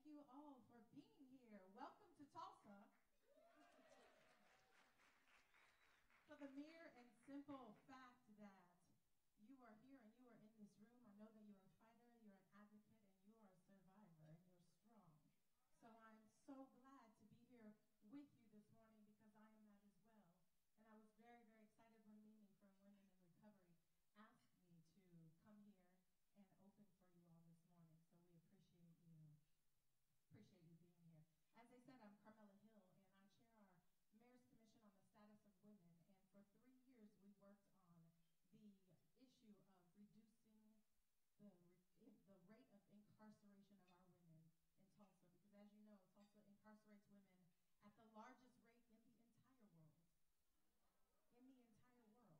you all for being here. Welcome to Tulsa. For the mere and simple fact that you are here and you are in this room, I know that you're a fighter, you're an advocate, and you are a survivor, and you're strong. So I'm so glad to be here with you this morning because I am that as well. And I was very, very excited when Mimi from Women in Recovery asked me to come here and open for you all this morning. So we appreciate you. Appreciate you being here. As I said, I'm Carmela Hill, and I chair our Mayor's Commission on the Status of Women. And for 3 years, we worked on the issue of reducing the rate of incarceration of our women in Tulsa. Because as you know, Tulsa incarcerates women at the largest rate in the entire world. In the entire world.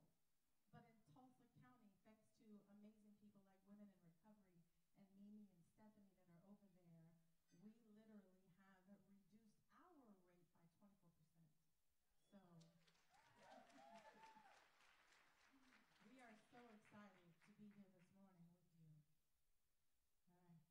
But in Tulsa County, thanks to amazing people like Women in Recovery and Mimi and Stephanie that are over there, we literally have reduced our rate by 24%. So we are so excited to be here this morning with you. All right.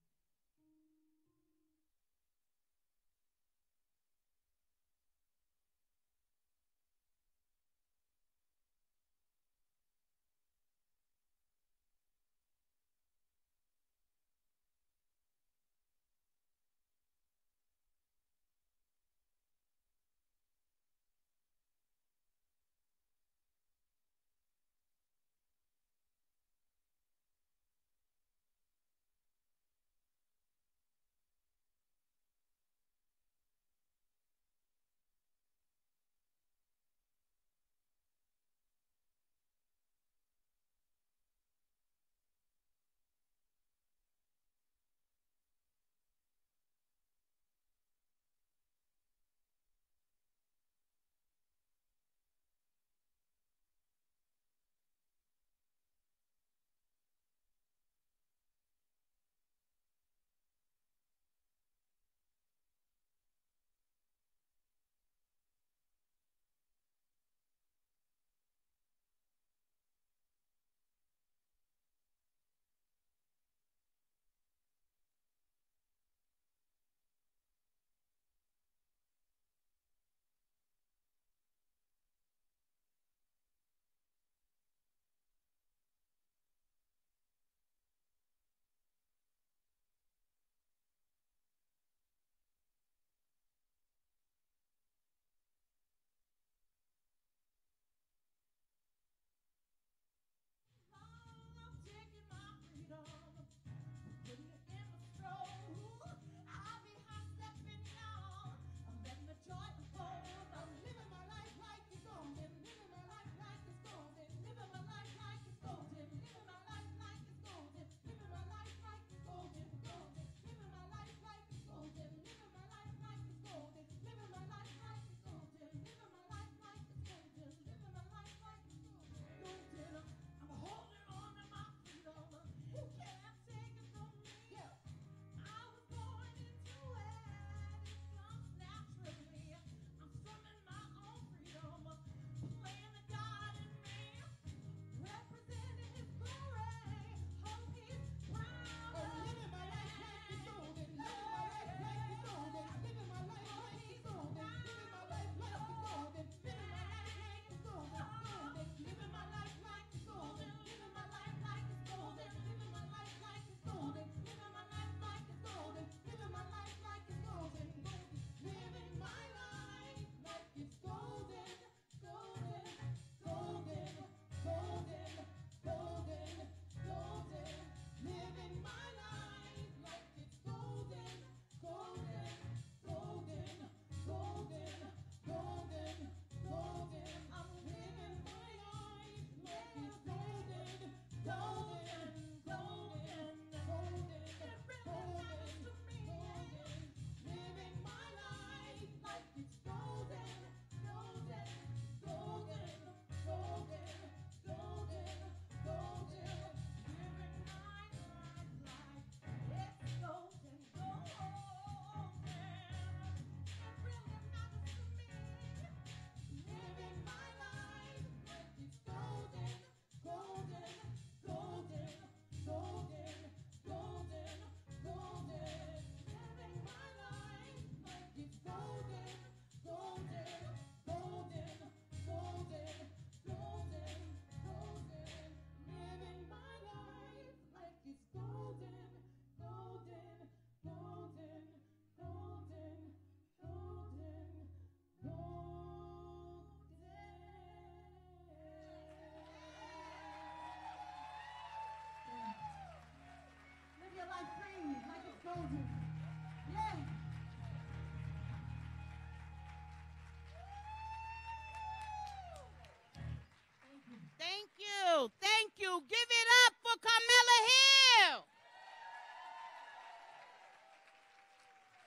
Woo! Give it up for Carmela Hill.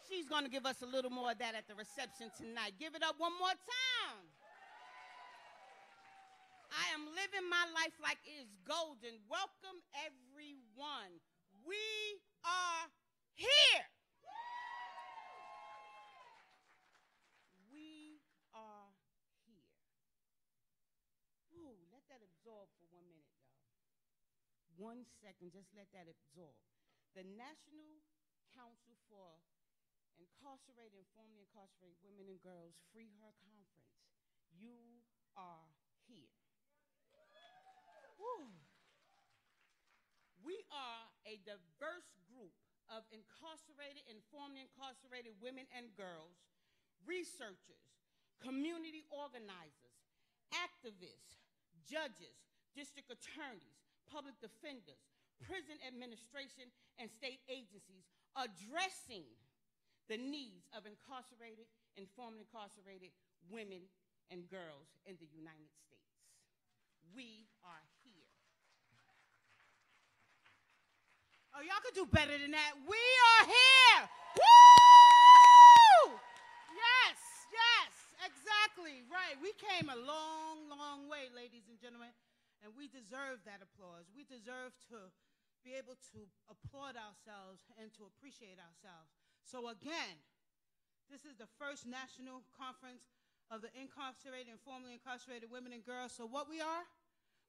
She's going to give us a little more of that at the reception tonight. Give it up one more time. I am living my life like it is golden. Welcome, everyone. We are here. We are here. Ooh, let that absorb for 1 minute, y'all. 1 second, just let that absorb. The National Council for Incarcerated and Formerly Incarcerated Women and Girls Free Her Conference. You are here. Woo. We are a diverse group of incarcerated and formerly incarcerated women and girls, researchers, community organizers, activists, judges, district attorneys, public defenders, prison administration, and state agencies addressing the needs of incarcerated and formerly incarcerated women and girls in the United States. We are here. Oh, y'all could do better than that. We are here. Woo! Yes, yes, exactly, right. We came a long, long way, ladies and gentlemen, and we deserve that applause. We deserve to be able to applaud ourselves and to appreciate ourselves. So again, this is the first national conference of the incarcerated and formerly incarcerated women and girls. So what we are?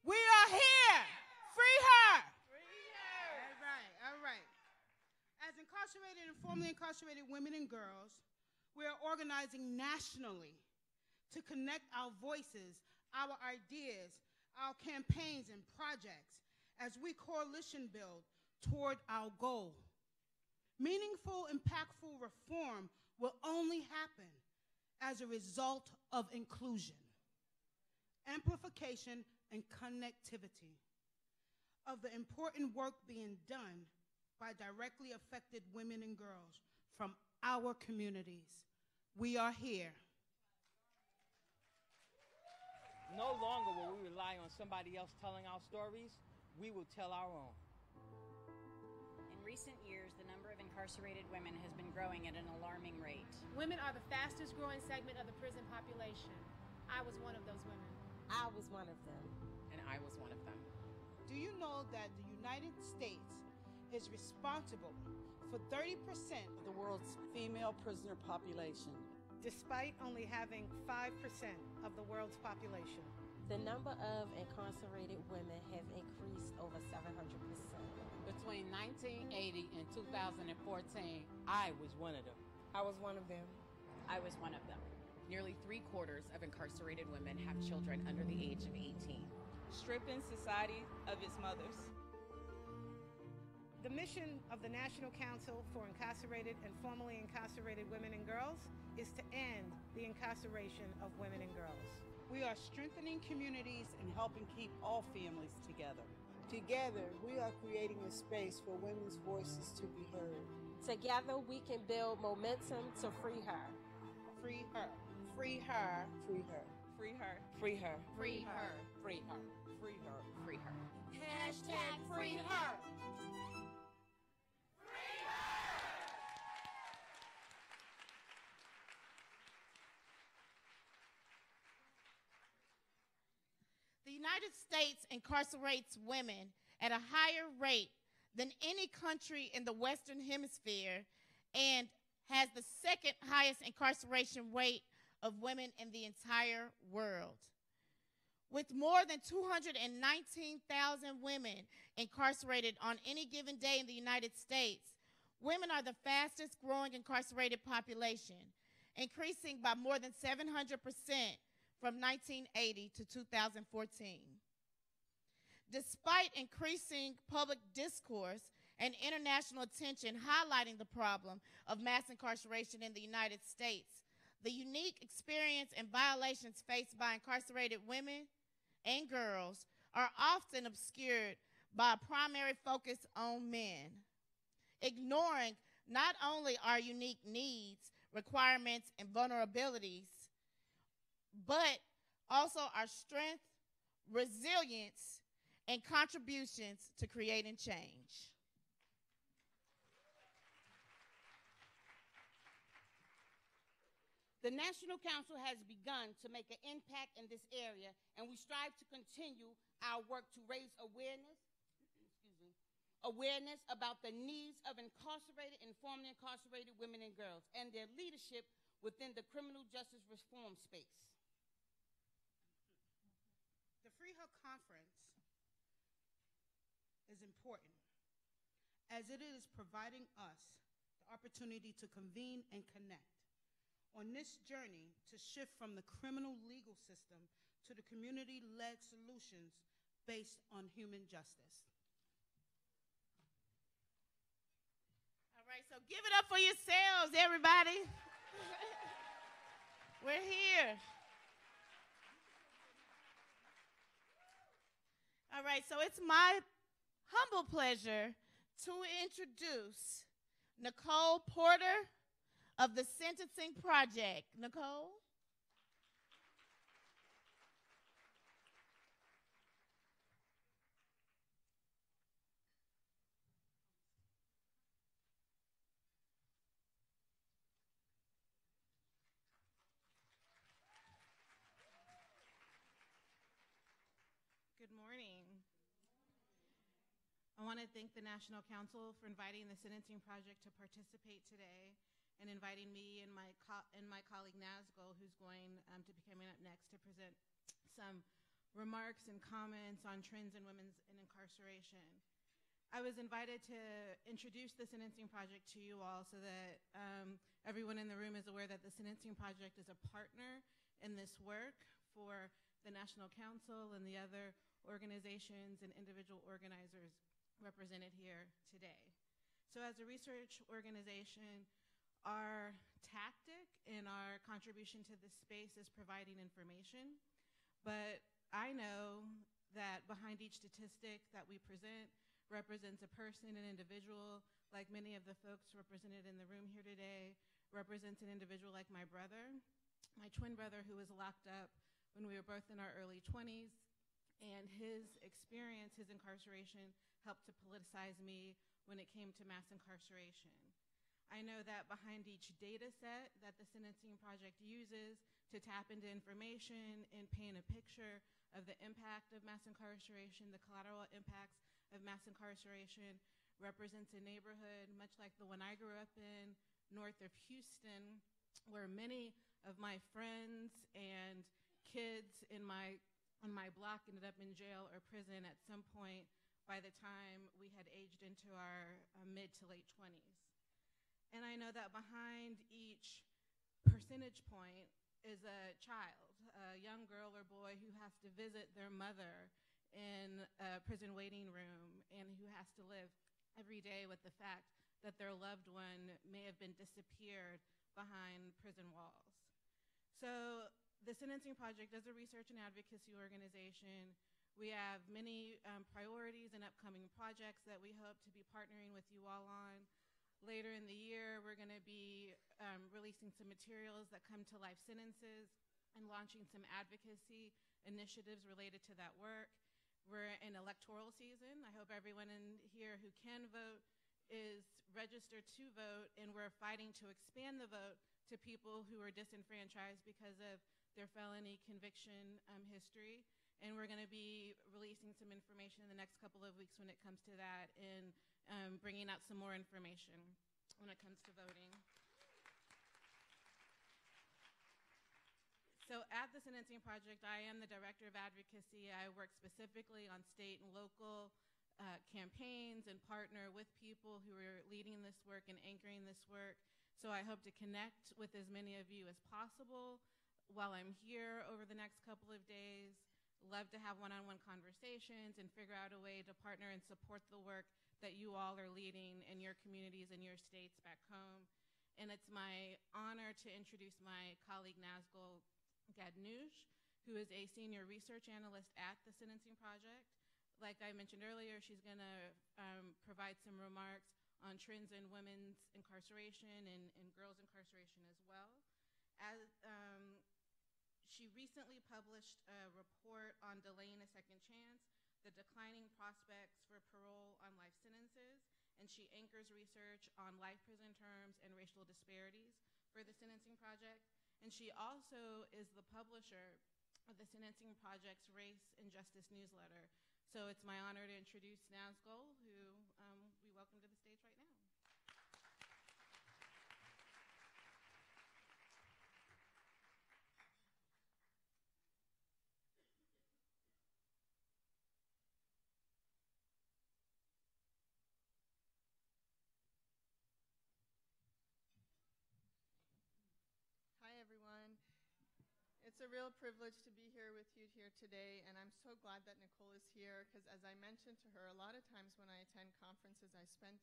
We are here. Free her. Free her. All right, all right. As incarcerated and formerly incarcerated women and girls, we are organizing nationally to connect our voices, our ideas, our campaigns and projects as we coalition build toward our goal. Meaningful, impactful reform will only happen as a result of inclusion, amplification, and connectivity of the important work being done by directly affected women and girls from our communities. We are here. No longer will we rely on somebody else telling our stories. We will tell our own. In recent years, the number of incarcerated women has been growing at an alarming rate. Women are the fastest growing segment of the prison population. I was one of those women. I was one of them. And I was one of them. Do you know that the United States is responsible for 30% of the world's female prisoner population, despite only having 5% of the world's population? The number of incarcerated women have increased over 700%. Between 1980 and 2014, I was one of them. I was one of them. I was one of them. Nearly 3/4 of incarcerated women have children under the age of 18. Stripping society of its mothers. The mission of the National Council for Incarcerated and Formerly Incarcerated Women and Girls is to end the incarceration of women and girls. We are strengthening communities and helping keep all families together. Together, we are creating a space for women's voices to be heard. Together, we can build momentum to free her. free her. Free her. Free her. Free her. Free her. Free her. Free her. Free her. Free her. Hashtag free her. The United States incarcerates women at a higher rate than any country in the Western Hemisphere and has the second highest incarceration rate of women in the entire world. With more than 219,000 women incarcerated on any given day in the United States, women are the fastest growing incarcerated population, increasing by more than 700% from 1980 to 2014. Despite increasing public discourse and international attention highlighting the problem of mass incarceration in the United States, the unique experience and violations faced by incarcerated women and girls are often obscured by a primary focus on men, ignoring not only our unique needs, requirements, and vulnerabilities, but also our strength, resilience, and contributions to creating change. The National Council has begun to make an impact in this area, and we strive to continue our work to raise awareness about the needs of incarcerated and formerly incarcerated women and girls and their leadership within the criminal justice reform space. The Free Her Conference is important as it is providing us the opportunity to convene and connect on this journey to shift from the criminal legal system to the community-led solutions based on human justice. All right, so give it up for yourselves, everybody. We're here. All right, so it's my humble pleasure to introduce Nicole Porter of the Sentencing Project. Nicole? Good morning. I want to thank the National Council for inviting the Sentencing Project to participate today and inviting me and my colleague Nazgul, who's going to be coming up next to present some remarks and comments on trends in women's incarceration. I was invited to introduce the Sentencing Project to you all so that everyone in the room is aware that the Sentencing Project is a partner in this work for the National Council and the other organizations and individual organizers represented here today. So as a research organization, our tactic and our contribution to this space is providing information, but I know that behind each statistic that we present represents a person, an individual, like many of the folks represented in the room here today, represents an individual like my brother, my twin brother who was locked up when we were both in our early 20s, and his experience, his incarceration, helped to politicize me when it came to mass incarceration. I know that behind each data set that the Sentencing Project uses to tap into information and paint a picture of the impact of mass incarceration, the collateral impacts of mass incarceration, represents a neighborhood much like the one I grew up in, north of Houston, where many of my friends and kids in my block ended up in jail or prison at some point by the time we had aged into our mid to late 20s. And I know that behind each percentage point is a child, a young girl or boy who has to visit their mother in a prison waiting room and who has to live every day with the fact that their loved one may have been disappeared behind prison walls. So the Sentencing Project is a research and advocacy organization. We have many priorities and upcoming projects that we hope to be partnering with you all on. Later in the year, we're going to be releasing some materials that come to life sentences and launching some advocacy initiatives related to that work. We're in electoral season. I hope everyone in here who can vote is registered to vote, and we're fighting to expand the vote to people who are disenfranchised because of their felony conviction history. And we're going to be releasing some information in the next couple of weeks when it comes to that and bringing out some more information when it comes to voting. So at the Sentencing Project, I am the Director of Advocacy. I work specifically on state and local campaigns and partner with people who are leading this work and anchoring this work. So I hope to connect with as many of you as possible while I'm here over the next couple of days. Love to have one-on-one conversations and figure out a way to partner and support the work that you all are leading in your communities and your states back home. And it's my honor to introduce my colleague Nazgul Gadnoush, who is a senior research analyst at the Sentencing Project. Like I mentioned earlier, she's going to provide some remarks on trends in women's incarceration and girls' incarceration as well. She recently published a report on delaying a second chance, the declining prospects for parole on life sentences, and she anchors research on life prison terms and racial disparities for the Sentencing Project. And she also is the publisher of the Sentencing Project's Race and Justice newsletter. So it's my honor to introduce Nazgul, who we welcome to the stage right now. Hi, everyone. It's a real privilege to be here with you here today, and I'm so glad that Nicole is here, because as I mentioned to her, a lot of times when I attend conferences, I spend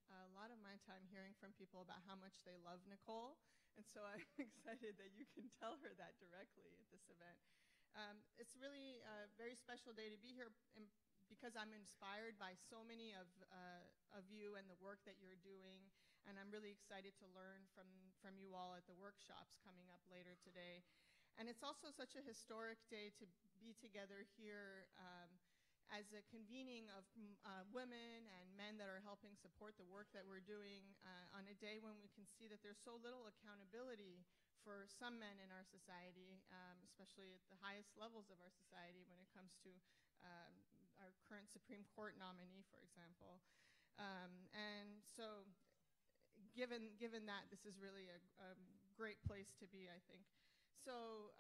a lot of my time hearing from people about how much they love Nicole, and so I'm excited that you can tell her that directly at this event. It's really a very special day to be here because I'm inspired by so many of you and the work that you're doing, and I'm really excited to learn from you all at the workshops coming up later today. And it's also such a historic day to be together here as a convening of women and men that are helping support the work that we're doing on a day when we can see that there's so little accountability for some men in our society, especially at the highest levels of our society when it comes to our current Supreme Court nominee, for example. And so given that, this is really a great place to be, I think. So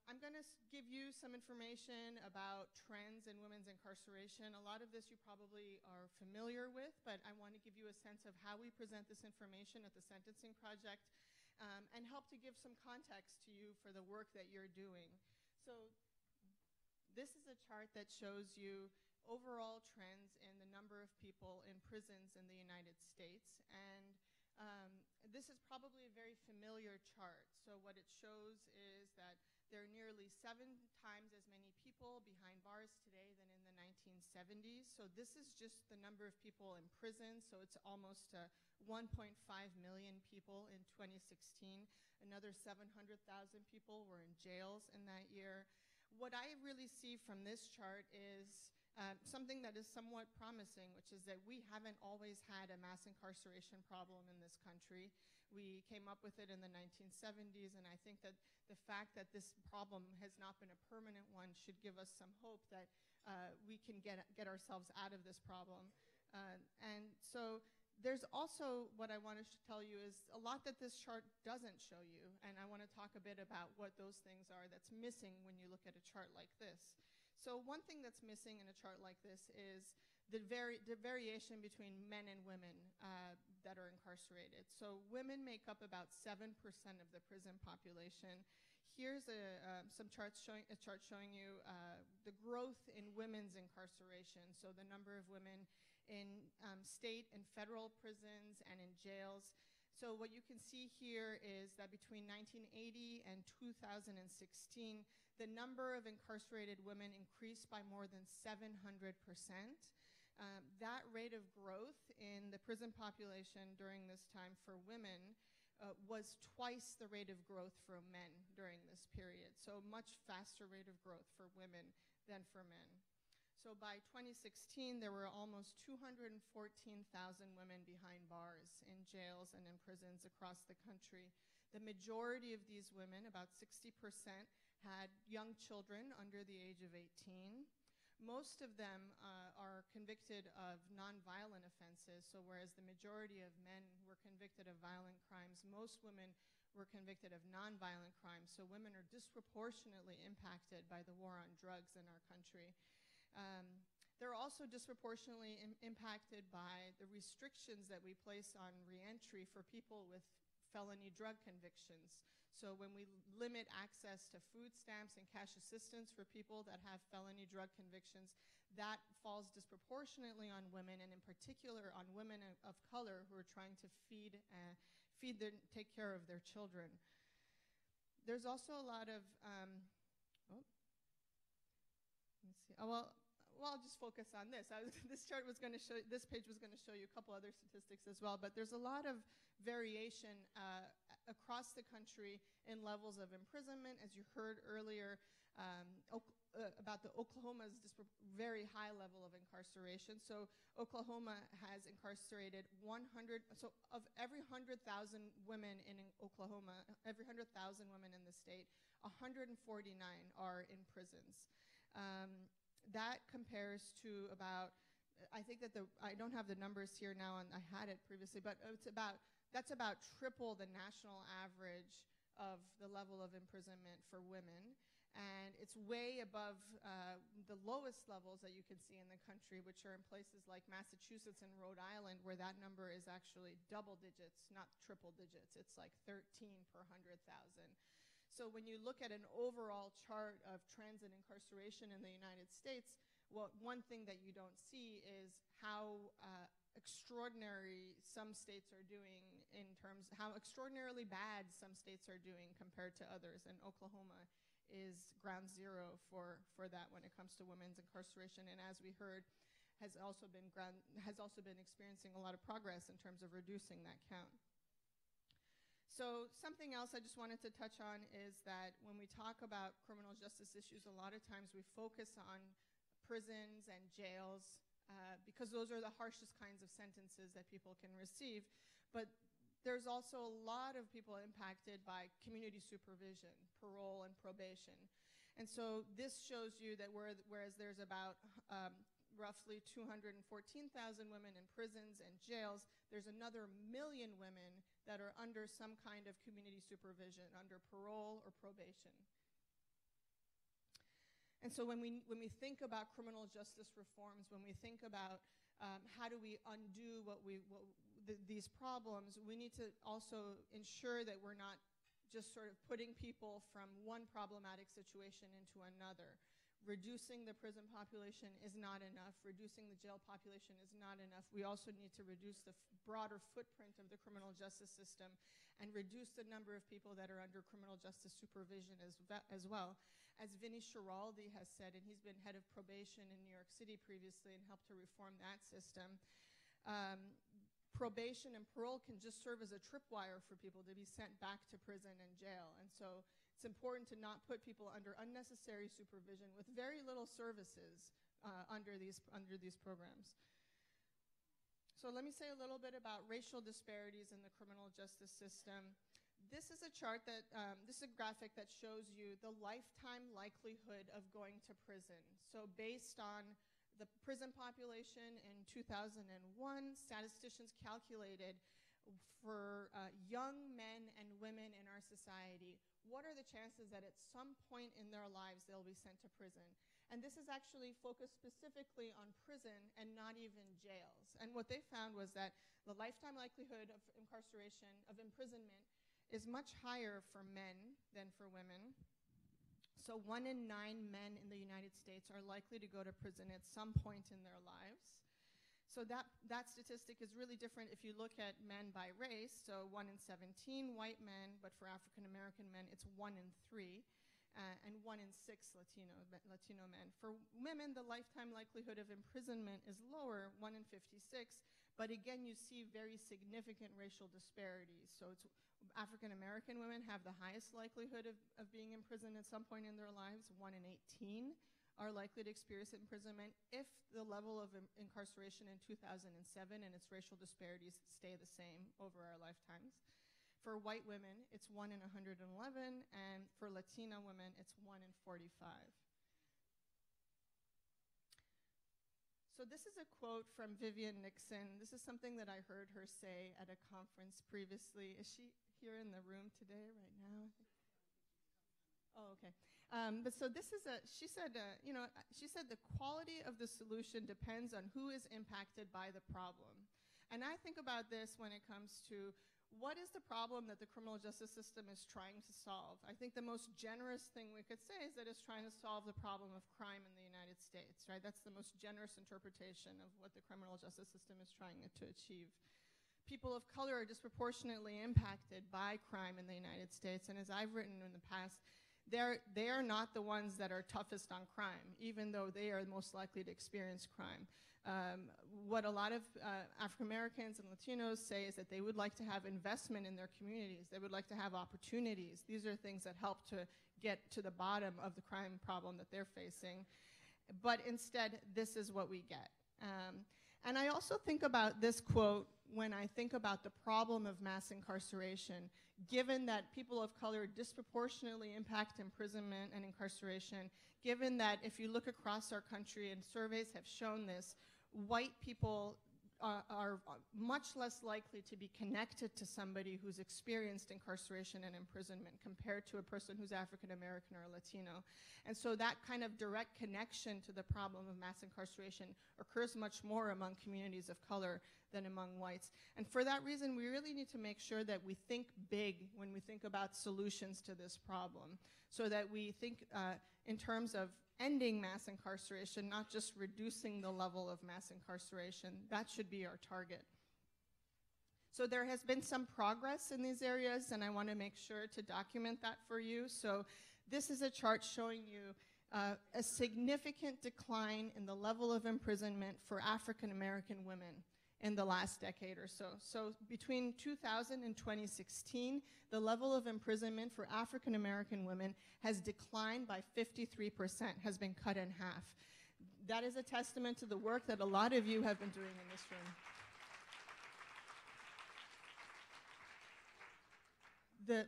I'm going to give you some information about trends in women's incarceration. A lot of this you probably are familiar with, but I want to give you a sense of how we present this information at the Sentencing Project and help to give some context to you for the work that you're doing. So this is a chart that shows you overall trends in the number of people in prisons in the United States. And this is probably a very familiar chart. So what it shows is that there are nearly 7 times as many people behind bars today than in the 1970s. So this is just the number of people in prison. So it's almost 1.5 million people in 2016. Another 700,000 people were in jails in that year. What I really see from this chart is something that is somewhat promising, which is that we haven't always had a mass incarceration problem in this country. We came up with it in the 1970s, and I think that the fact that this problem has not been a permanent one should give us some hope that we can get ourselves out of this problem. And so there's also what I want to tell you is a lot that this chart doesn't show you, and I want to talk a bit about what those things are that's missing when you look at a chart like this. So one thing that's missing in a chart like this is the variation between men and women that are incarcerated. So women make up about 7% of the prison population. Here's a chart showing you the growth in women's incarceration, so the number of women in state and federal prisons and in jails. So what you can see here is that between 1980 and 2016, the number of incarcerated women increased by more than 700%. That rate of growth in the prison population during this time for women was twice the rate of growth for men during this period. So much faster rate of growth for women than for men. So by 2016, there were almost 214,000 women behind bars in jails and in prisons across the country. The majority of these women, about 60%, had young children under the age of 18. Most of them are convicted of nonviolent offenses, so whereas the majority of men were convicted of violent crimes, most women were convicted of nonviolent crimes, so women are disproportionately impacted by the war on drugs in our country. They're also disproportionately impacted by the restrictions that we place on reentry for people with felony drug convictions. So when we limit access to food stamps and cash assistance for people that have felony drug convictions, that falls disproportionately on women, and in particular on women of color who are trying to take care of their children. There's also a lot of, I'll just focus on this. This page was going to show you a couple other statistics as well, but there's a lot of variation across the country in levels of imprisonment. As you heard earlier, Oklahoma's very high level of incarceration. So Oklahoma has incarcerated 100, so of every 100,000 women in Oklahoma, every 100,000 women in the state, 149 are in prisons. That compares to about, I think that I don't have the numbers here now, and I had it previously, but that's about triple the national average of the level of imprisonment for women. And it's way above the lowest levels that you can see in the country, which are in places like Massachusetts and Rhode Island, where that number is actually double digits, not triple digits. It's like 13 per 100,000. So when you look at an overall chart of trends in incarceration in the United States, well, one thing that you don't see is how extraordinary some states are doing in terms, how extraordinarily bad some states are doing compared to others. And Oklahoma is ground zero for that when it comes to women's incarceration, and as we heard, has also been experiencing a lot of progress in terms of reducing that count. So something else I just wanted to touch on is that when we talk about criminal justice issues, a lot of times we focus on prisons and jails because those are the harshest kinds of sentences that people can receive, but there's also a lot of people impacted by community supervision, parole, and probation. And so this shows you that whereas there's about roughly 214,000 women in prisons and jails, there's another 1 million women that are under some kind of community supervision, under parole or probation. And so when we think about criminal justice reforms, when we think about how do we undo these problems, we need to also ensure that we're not just sort of putting people from one problematic situation into another. Reducing the prison population is not enough. Reducing the jail population is not enough. We also need to reduce the broader footprint of the criminal justice system and reduce the number of people that are under criminal justice supervision as well. As Vinny Schiraldi has said, and he's been head of probation in New York City previously and helped to reform that system, probation and parole can just serve as a tripwire for people to be sent back to prison and jail. And so it's important to not put people under unnecessary supervision with very little services under these programs. So let me say a little bit about racial disparities in the criminal justice system. This is a chart that, this is a graphic that shows you the lifetime likelihood of going to prison. So based on the prison population in 2001, statisticians calculated for young men and women in our society, what are the chances that at some point in their lives they'll be sent to prison? And this is actually focused specifically on prison and not even jails. And what they found was that the lifetime likelihood of incarceration, of imprisonment, is much higher for men than for women. So 1 in 9 men in the United States are likely to go to prison at some point in their lives. So that statistic is really different if you look at men by race. So 1 in 17 white men, but for African American men, it's 1 in 3, and 1 in 6 Latino men. For women, the lifetime likelihood of imprisonment is lower, 1 in 56, but again, you see very significant racial disparities. So it's African American women have the highest likelihood of being in prison at some point in their lives. 1 in 18 are likely to experience imprisonment if the level of incarceration in 2007 and its racial disparities stay the same over our lifetimes. For white women, it's 1 in 111, and for Latina women, it's 1 in 45. So this is a quote from Vivian Nixon. This is something that I heard her say at a conference previously. Is she here in the room today right now? Oh, okay. But so this is she said the quality of the solution depends on who is impacted by the problem. And I think about this when it comes to what is the problem that the criminal justice system is trying to solve. I think the most generous thing we could say is that it's trying to solve the problem of crime in the United States, right? That's the most generous interpretation of what the criminal justice system is trying to achieve. People of color are disproportionately impacted by crime in the United States, and as I've written in the past, they are not the ones that are toughest on crime, even though they are most likely to experience crime. What a lot of African Americans and Latinos say is that they would like to have investment in their communities. They would like to have opportunities. These are things that help to get to the bottom of the crime problem that they're facing. But instead, this is what we get. And I also think about this quote when I think about the problem of mass incarceration, given that people of color disproportionately impact imprisonment and incarceration, given that if you look across our country, and surveys have shown this, white people are much less likely to be connected to somebody who's experienced incarceration and imprisonment compared to a person who's African American or Latino. And so that kind of direct connection to the problem of mass incarceration occurs much more among communities of color than among whites. And for that reason, we really need to make sure that we think big when we think about solutions to this problem, so that we think in terms of ending mass incarceration, not just reducing the level of mass incarceration. That should be our target. So there has been some progress in these areas, and I want to make sure to document that for you. So this is a chart showing you a significant decline in the level of imprisonment for African American women in the last decade or so. So between 2000 and 2016, the level of imprisonment for African American women has declined by 53%, has been cut in half. That is a testament to the work that a lot of you have been doing in this room.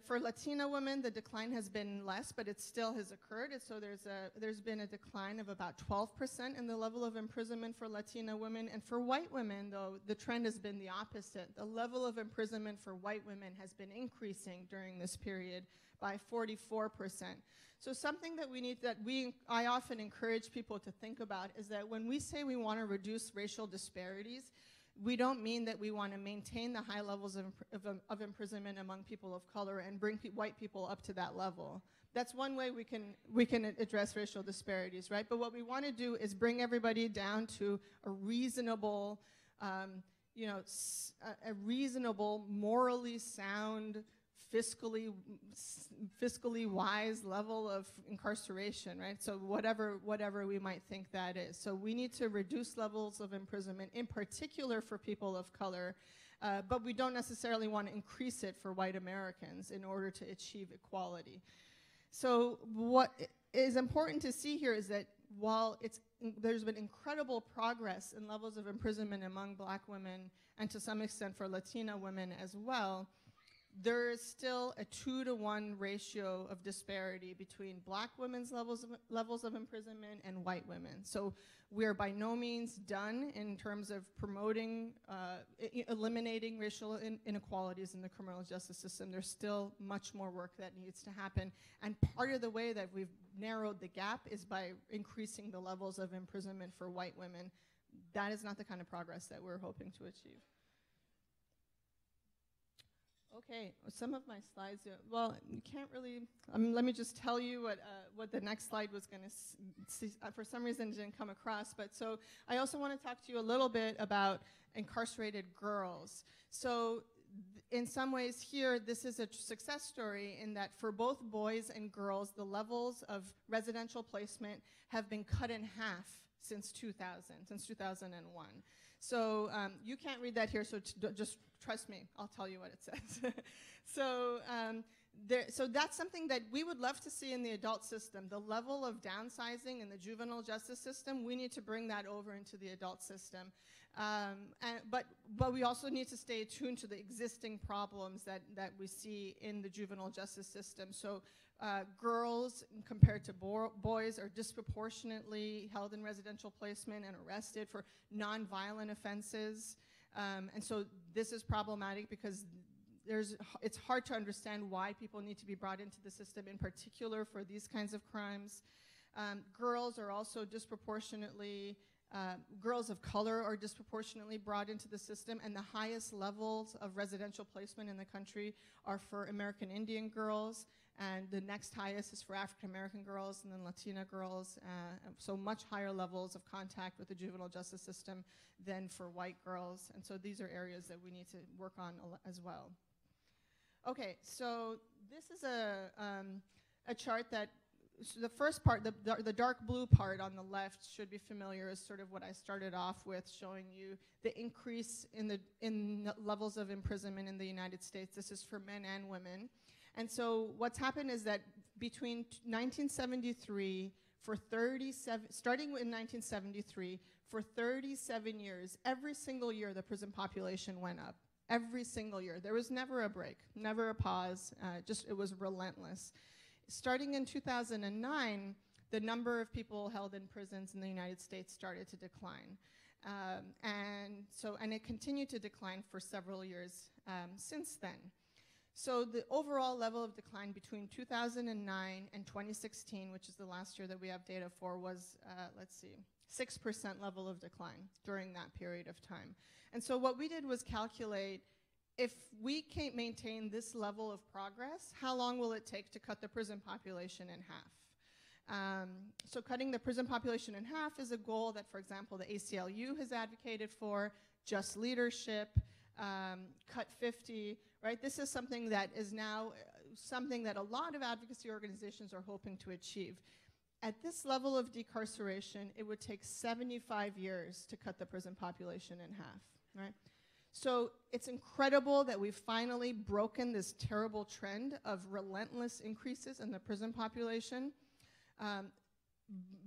For Latina women, the decline has been less, but it still has occurred. And so there's been a decline of about 12% in the level of imprisonment for Latina women. And for white women, though, the trend has been the opposite. The level of imprisonment for white women has been increasing during this period by 44%. So something that I often encourage people to think about is that when we say we want to reduce racial disparities, we don't mean that we want to maintain the high levels of imprisonment among people of color and bring white people up to that level. That's one way we can address racial disparities, right? But what we want to do is bring everybody down to a reasonable, a reasonable, morally sound, fiscally wise level of incarceration, right? So whatever we might think that is. So we need to reduce levels of imprisonment, in particular for people of color, but we don't necessarily want to increase it for white Americans in order to achieve equality. So what is important to see here is that while there's been incredible progress in levels of imprisonment among Black women, and to some extent for Latina women as well, there is still a 2-to-1 ratio of disparity between Black women's levels of imprisonment and white women. So we are by no means done in terms of promoting, eliminating racial inequalities in the criminal justice system. There's still much more work that needs to happen. And part of the way that we've narrowed the gap is by increasing the levels of imprisonment for white women. That is not the kind of progress that we're hoping to achieve. Okay, some of my slides, well, you can't really, let me just tell you what the next slide was going to see. For some reason, it didn't come across, but so I also want to talk to you a little bit about incarcerated girls. So in some ways here, this is a success story in that for both boys and girls, the levels of residential placement have been cut in half since 2001. So you can't read that here, so just trust me, I'll tell you what it says. So that's something that we would love to see in the adult system. The level of downsizing in the juvenile justice system, we need to bring that over into the adult system. But we also need to stay attuned to the existing problems that we see in the juvenile justice system. So girls compared to boys are disproportionately held in residential placement and arrested for nonviolent offenses. And so this is problematic because it's hard to understand why people need to be brought into the system, in particular for these kinds of crimes. Girls are also disproportionately, girls of color are disproportionately brought into the system, and the highest levels of residential placement in the country are for American Indian girls, and the next highest is for African American girls and then Latina girls, so much higher levels of contact with the juvenile justice system than for white girls, and so these are areas that we need to work on as well. Okay, so this is a chart that, so the first part, the dark blue part on the left should be familiar, is sort of what I started off with, showing you the increase in the levels of imprisonment in the United States. This is for men and women. And so what's happened is that between 1973, starting in 1973, for 37 years, every single year the prison population went up. Every single year. There was never a break, never a pause, it was relentless. Starting in 2009, the number of people held in prisons in the United States started to decline. And it continued to decline for several years since then. So the overall level of decline between 2009 and 2016, which is the last year that we have data for, was, 6% level of decline during that period of time. And so what we did was calculate, if we can't maintain this level of progress, how long will it take to cut the prison population in half? So cutting the prison population in half is a goal that, for example, the ACLU has advocated for, Just Leadership, Cut 50, right? This is something that is now something that a lot of advocacy organizations are hoping to achieve. At this level of decarceration, it would take 75 years to cut the prison population in half, right? So it's incredible that we've finally broken this terrible trend of relentless increases in the prison population,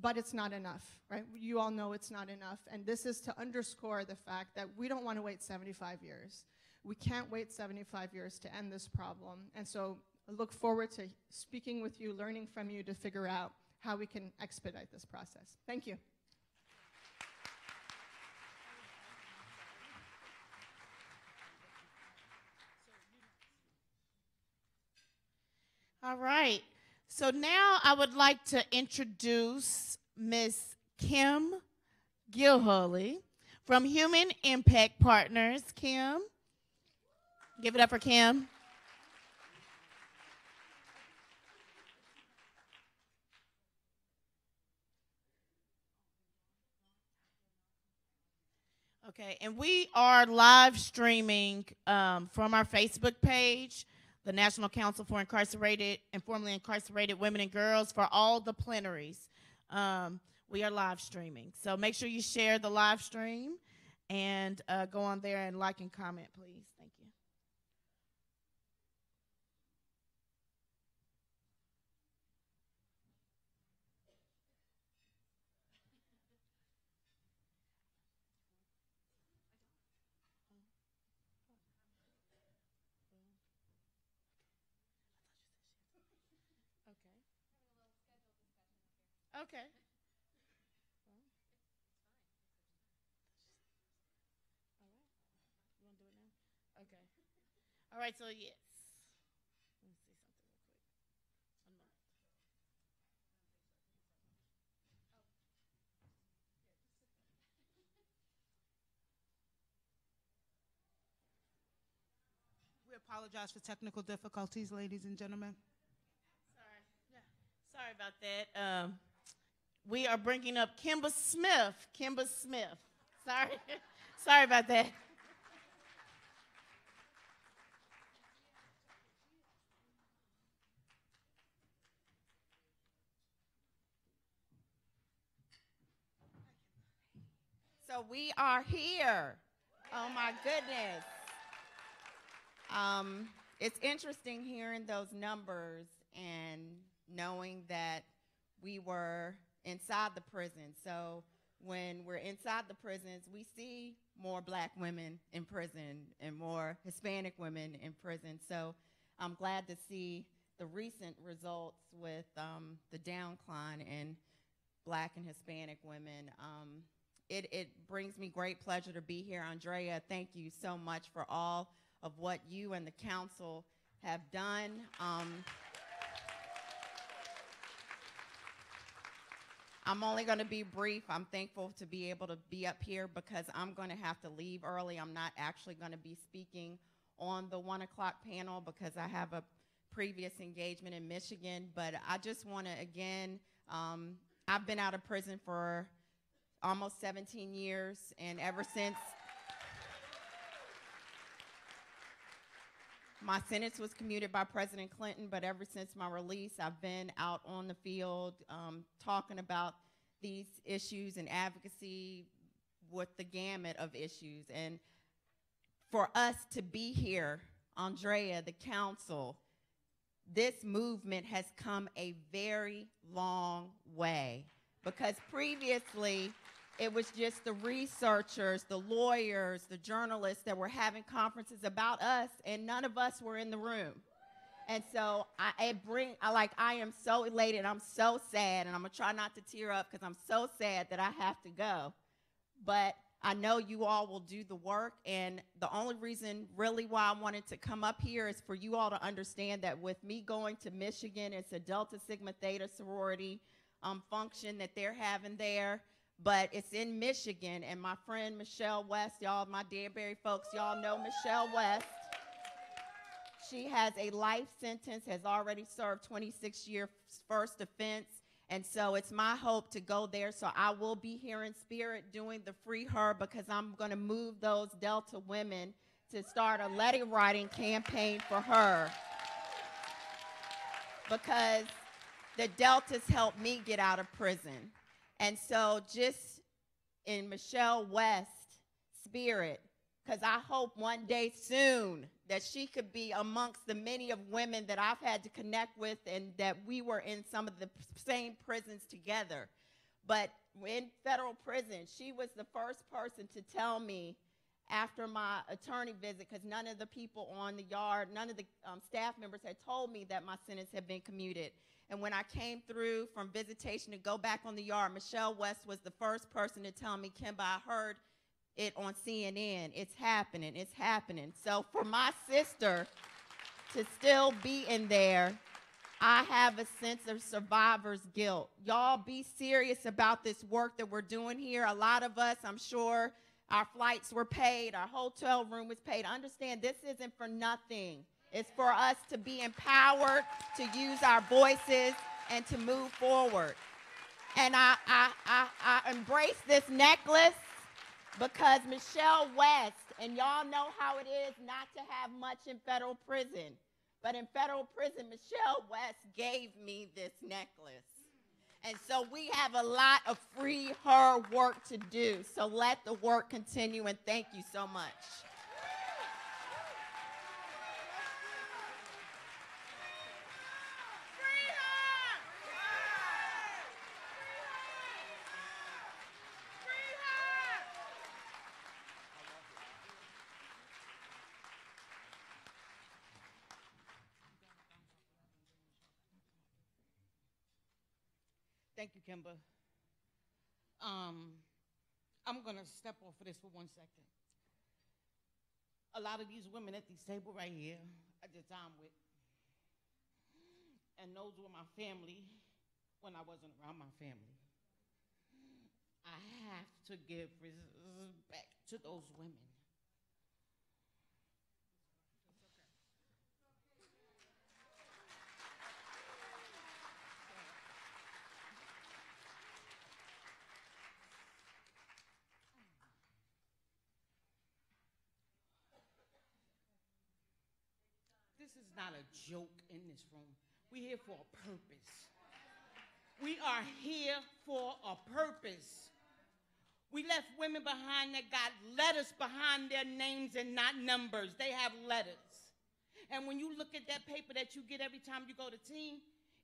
but it's not enough, right? You all know it's not enough, and this is to underscore the fact that we don't want to wait 75 years. We can't wait 75 years to end this problem, and so I look forward to speaking with you, learning from you to figure out how we can expedite this process. Thank you. All right. So now I would like to introduce Ms. Kim Gilhully from Human Impact Partners. Kim, give it up for Kim. Okay, and we are live streaming from our Facebook page, the National Council for Incarcerated and Formerly Incarcerated Women and Girls, for all the plenaries. We are live streaming. So make sure you share the live stream and go on there and like and comment, please. Thank you. Okay. All right. You want to do it now? Okay. All right, so yes. Let me see something real quick. 1 moment. We apologize for technical difficulties, ladies and gentlemen. Sorry. Yeah. Sorry about that. We are bringing up Kimba Smith. Kimba Smith. Sorry. Sorry about that. So we are here. Oh my goodness. It's interesting hearing those numbers and knowing that we were inside the prison. So when we're inside the prisons, we see more Black women in prison and more Hispanic women in prison. So I'm glad to see the recent results with the downcline in Black and Hispanic women. It brings me great pleasure to be here. Andrea, thank you so much for all of what you and the council have done. I'm only going to be brief. I'm thankful to be able to be up here because I'm going to have to leave early. I'm not actually going to be speaking on the 1 o'clock panel because I have a previous engagement in Michigan. But I just want to, again, I've been out of prison for almost 17 years, and ever since my sentence was commuted by President Clinton, but ever since my release, I've been out on the field talking about these issues and advocacy with the gamut of issues. And for us to be here, Andrea, the council, this movement has come a very long way, because previously it was just the researchers, the lawyers, the journalists that were having conferences about us, and none of us were in the room. And so I am so elated. I'm so sad, and I'm going to try not to tear up because I'm so sad that I have to go. But I know you all will do the work, and the only reason really why I wanted to come up here is for you all to understand that with me going to Michigan, it's a Delta Sigma Theta sorority function that they're having there, but it's in Michigan, and my friend Michelle West, y'all, my Danbury folks, y'all know Michelle West. She has a life sentence, has already served 26 years first offense. And so it's my hope to go there. So I will be here in spirit doing the Free Her, because I'm going to move those Delta women to start a letter writing campaign for her. Because the Deltas helped me get out of prison. And so just in Michelle West's spirit, because I hope one day soon that she could be amongst the many of women that I've had to connect with, and that we were in some of the same prisons together. But in federal prison, she was the first person to tell me after my attorney visit, because none of the people on the yard, none of the staff members had told me that my sentence had been commuted. And when I came through from visitation to go back on the yard, Michelle West was the first person to tell me, Kimba, I heard it on CNN. It's happening. It's happening. So for my sister to still be in there, I have a sense of survivor's guilt. Y'all be serious about this work that we're doing here. A lot of us, I'm sure, our flights were paid, our hotel room was paid. Understand, this isn't for nothing. It's for us to be empowered, to use our voices, and to move forward. And I embrace this necklace, because Michelle West, and y'all know how it is not to have much in federal prison, but in federal prison, Michelle West gave me this necklace. And so we have a lot of Free Her work to do. So let the work continue, and thank you so much. Thank you, Kimba. I'm going to step off of this for 1 second. A lot of these women at this table right here I did time with, and those were my family when I wasn't around my family. I have to give respect to those women. This is not a joke in this room. We're here for a purpose. We are here for a purpose. We left women behind that got letters behind their names and not numbers. They have letters. And when you look at that paper that you get every time you go to team,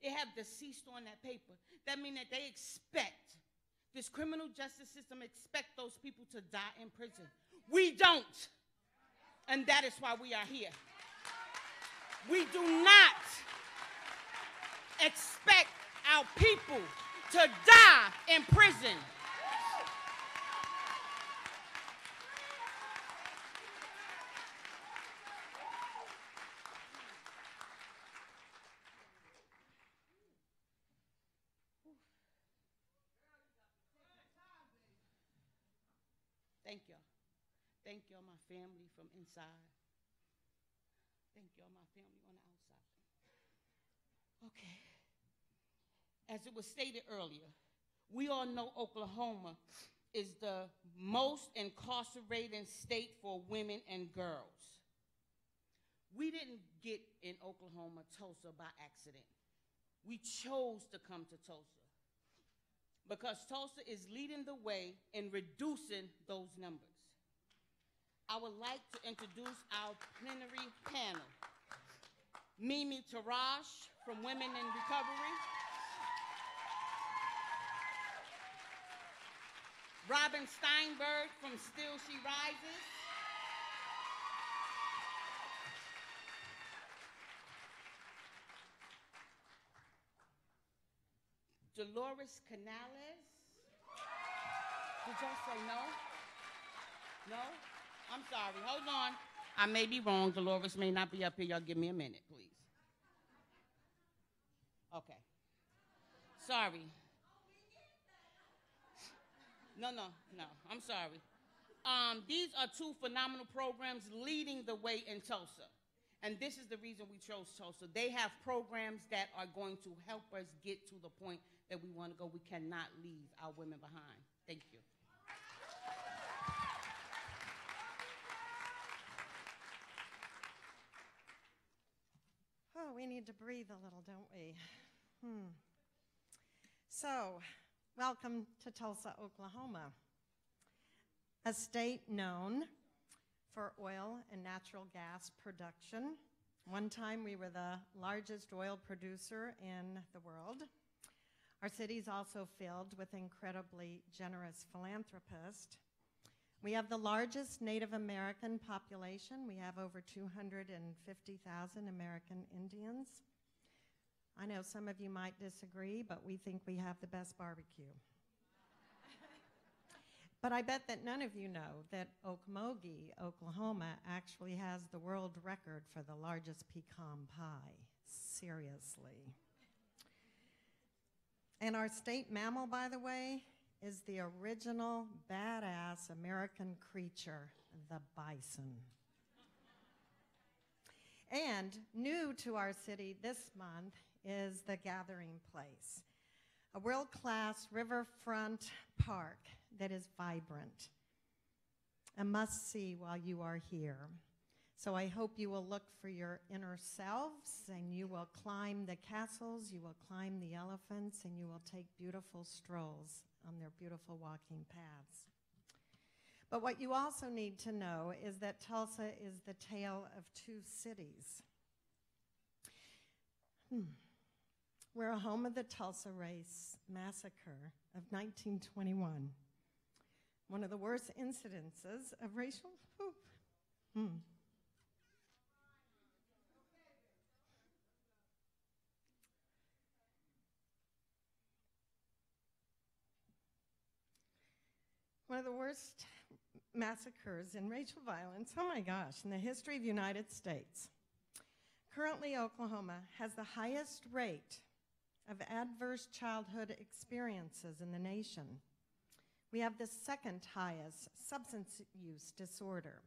it have deceased on that paper. That means that they expect, this criminal justice system expect those people to die in prison. We don't. And that is why we are here. We do not expect our people to die in prison. Thank y'all. Thank y'all, my family from inside. Thank y'all, my family on the outside. Okay. As it was stated earlier, we all know Oklahoma is the most incarcerating state for women and girls. We didn't get in Oklahoma, Tulsa by accident. We chose to come to Tulsa because Tulsa is leading the way in reducing those numbers. I would like to introduce our plenary panel. Mimi Tarash from Women in Recovery, Robin Steinberg from Still She Rises, Dolores Canales. Did y'all say no? No? I'm sorry, hold on. I may be wrong, Dolores may not be up here. Y'all give me a minute, please. Okay. Sorry. No, I'm sorry. These are two phenomenal programs leading the way in Tulsa. And this is the reason we chose Tulsa. They have programs that are going to help us get to the point that we want to go. We cannot leave our women behind. Thank you. Oh, we need to breathe a little, don't we? So, welcome to Tulsa, Oklahoma, a state known for oil and natural gas production. One time we were the largest oil producer in the world. Our city is also filled with incredibly generous philanthropists. We have the largest Native American population. We have over 250,000 American Indians. I know some of you might disagree, but we think we have the best barbecue. But I bet that none of you know that Okmulgee, Oklahoma, actually has the world record for the largest pecan pie. Seriously. And our state mammal, by the way, is the original badass American creature, the bison. And new to our city this month is the Gathering Place, a world-class riverfront park that is vibrant, a must-see while you are here. So I hope you will look for your inner selves, and you will climb the castles, you will climb the elephants, and you will take beautiful strolls on their beautiful walking paths. But what you also need to know is that Tulsa is the tale of two cities. We're a home of the Tulsa Race Massacre of 1921. One of the worst incidences of racial, one of the worst massacres and racial violence, oh my gosh, in the history of the United States. Currently, Oklahoma has the highest rate of adverse childhood experiences in the nation. We have the second highest substance use disorder.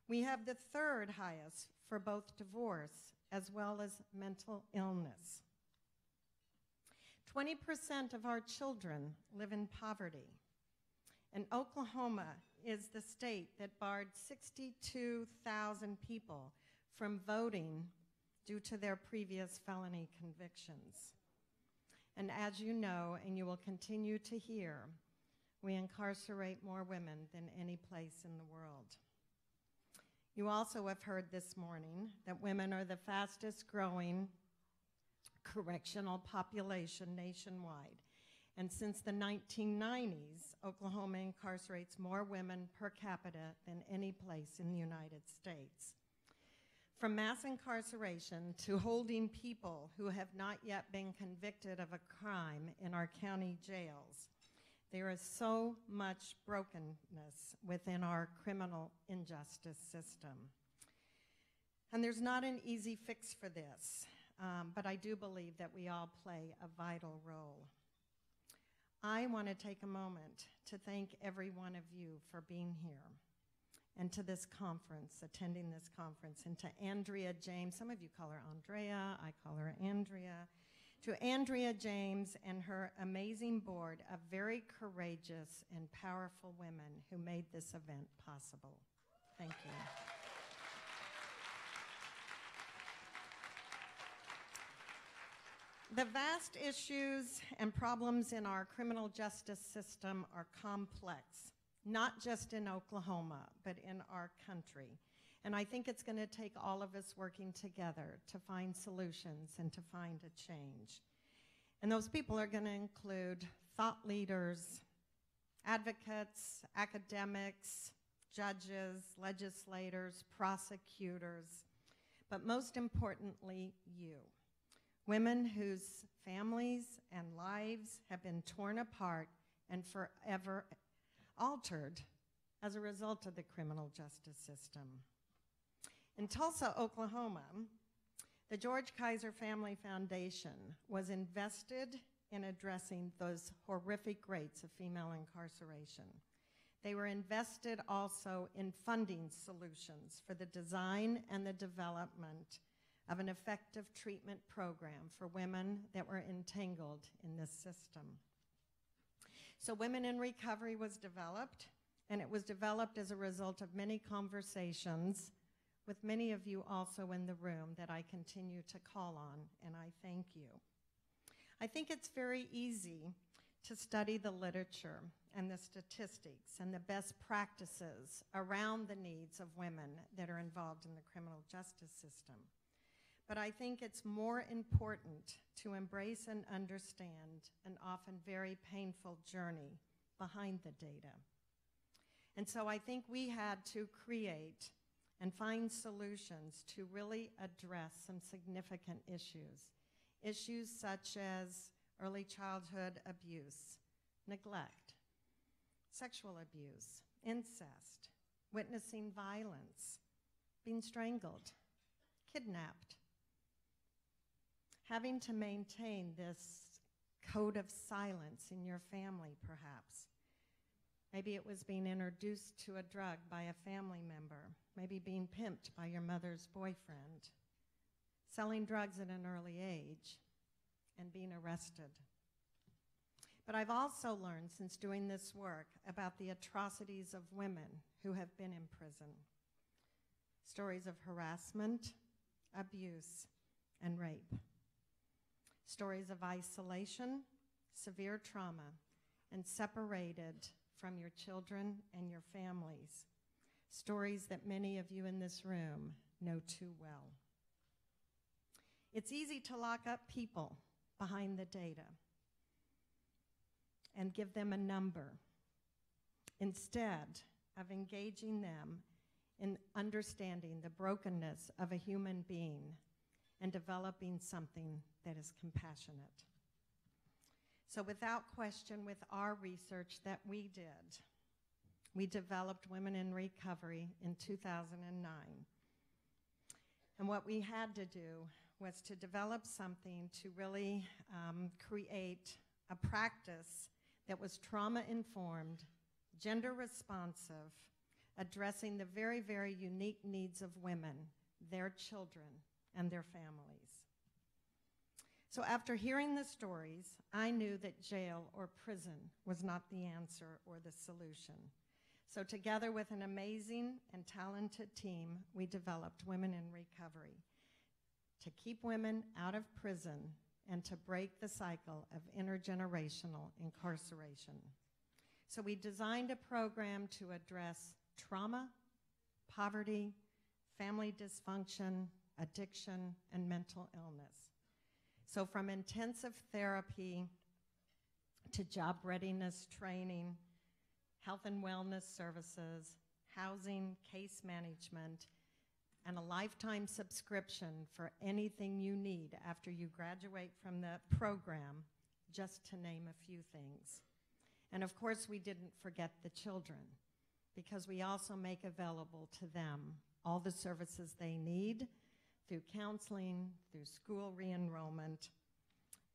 We have the third highest for both divorce as well as mental illness. 20% of our children live in poverty. And Oklahoma is the state that barred 62,000 people from voting due to their previous felony convictions. And as you know, and you will continue to hear, we incarcerate more women than any place in the world. You also have heard this morning that women are the fastest growing correctional population nationwide. And since the 1990s, Oklahoma incarcerates more women per capita than any place in the United States. From mass incarceration to holding people who have not yet been convicted of a crime in our county jails, there is so much brokenness within our criminal injustice system. And there's not an easy fix for this, but I do believe that we all play a vital role. I want to take a moment to thank every one of you for being here and to this conference, attending this conference, and to Andrea James. Some of you call her Andrea, I call her Andrea. To Andrea James and her amazing board of very courageous and powerful women who made this event possible. Thank you. The vast issues and problems in our criminal justice system are complex, not just in Oklahoma, but in our country. And I think it's going to take all of us working together to find solutions and to find a change. And those people are going to include thought leaders, advocates, academics, judges, legislators, prosecutors, but most importantly, you. Women whose families and lives have been torn apart and forever altered as a result of the criminal justice system. In Tulsa, Oklahoma, the George Kaiser Family Foundation was invested in addressing those horrific rates of female incarceration. They were invested also in funding solutions for the design and the development of an effective treatment program for women that were entangled in this system. So Women in Recovery was developed, and it was developed as a result of many conversations with many of you also in the room that I continue to call on, and I thank you. I think it's very easy to study the literature and the statistics and the best practices around the needs of women that are involved in the criminal justice system. But I think it's more important to embrace and understand an often very painful journey behind the data. And so I think we had to create and find solutions to really address some significant issues. Issues such as early childhood abuse, neglect, sexual abuse, incest, witnessing violence, being strangled, kidnapped, having to maintain this code of silence in your family, perhaps. Maybe it was being introduced to a drug by a family member, maybe being pimped by your mother's boyfriend, selling drugs at an early age, and being arrested. But I've also learned since doing this work about the atrocities of women who have been in prison. Stories of harassment, abuse, and rape. Stories of isolation, severe trauma, and separated from your children and your families. Stories that many of you in this room know too well. It's easy to lock up people behind the data and give them a number instead of engaging them in understanding the brokenness of a human being and developing something that is compassionate. So without question, with our research that we did, we developed Women in Recovery in 2009. And what we had to do was to develop something to really create a practice that was trauma-informed, gender-responsive, addressing the very, very unique needs of women, their children, and their families. So after hearing the stories, I knew that jail or prison was not the answer or the solution. So together with an amazing and talented team, we developed Women in Recovery to keep women out of prison and to break the cycle of intergenerational incarceration. So we designed a program to address trauma, poverty, family dysfunction, addiction, and mental illness. So from intensive therapy to job readiness training, health and wellness services, housing, case management, and a lifetime subscription for anything you need after you graduate from the program, just to name a few things. And of course, we didn't forget the children, because we also make available to them all the services they need through counseling, through school re-enrollment,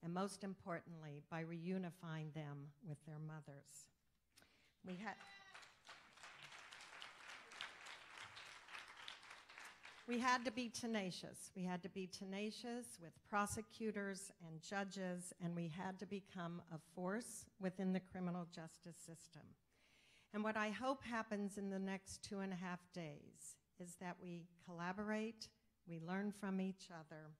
and most importantly, by reunifying them with their mothers. We had to be tenacious. We had to be tenacious with prosecutors and judges, and we had to become a force within the criminal justice system. And what I hope happens in the next 2.5 days is that we collaborate, we learn from each other,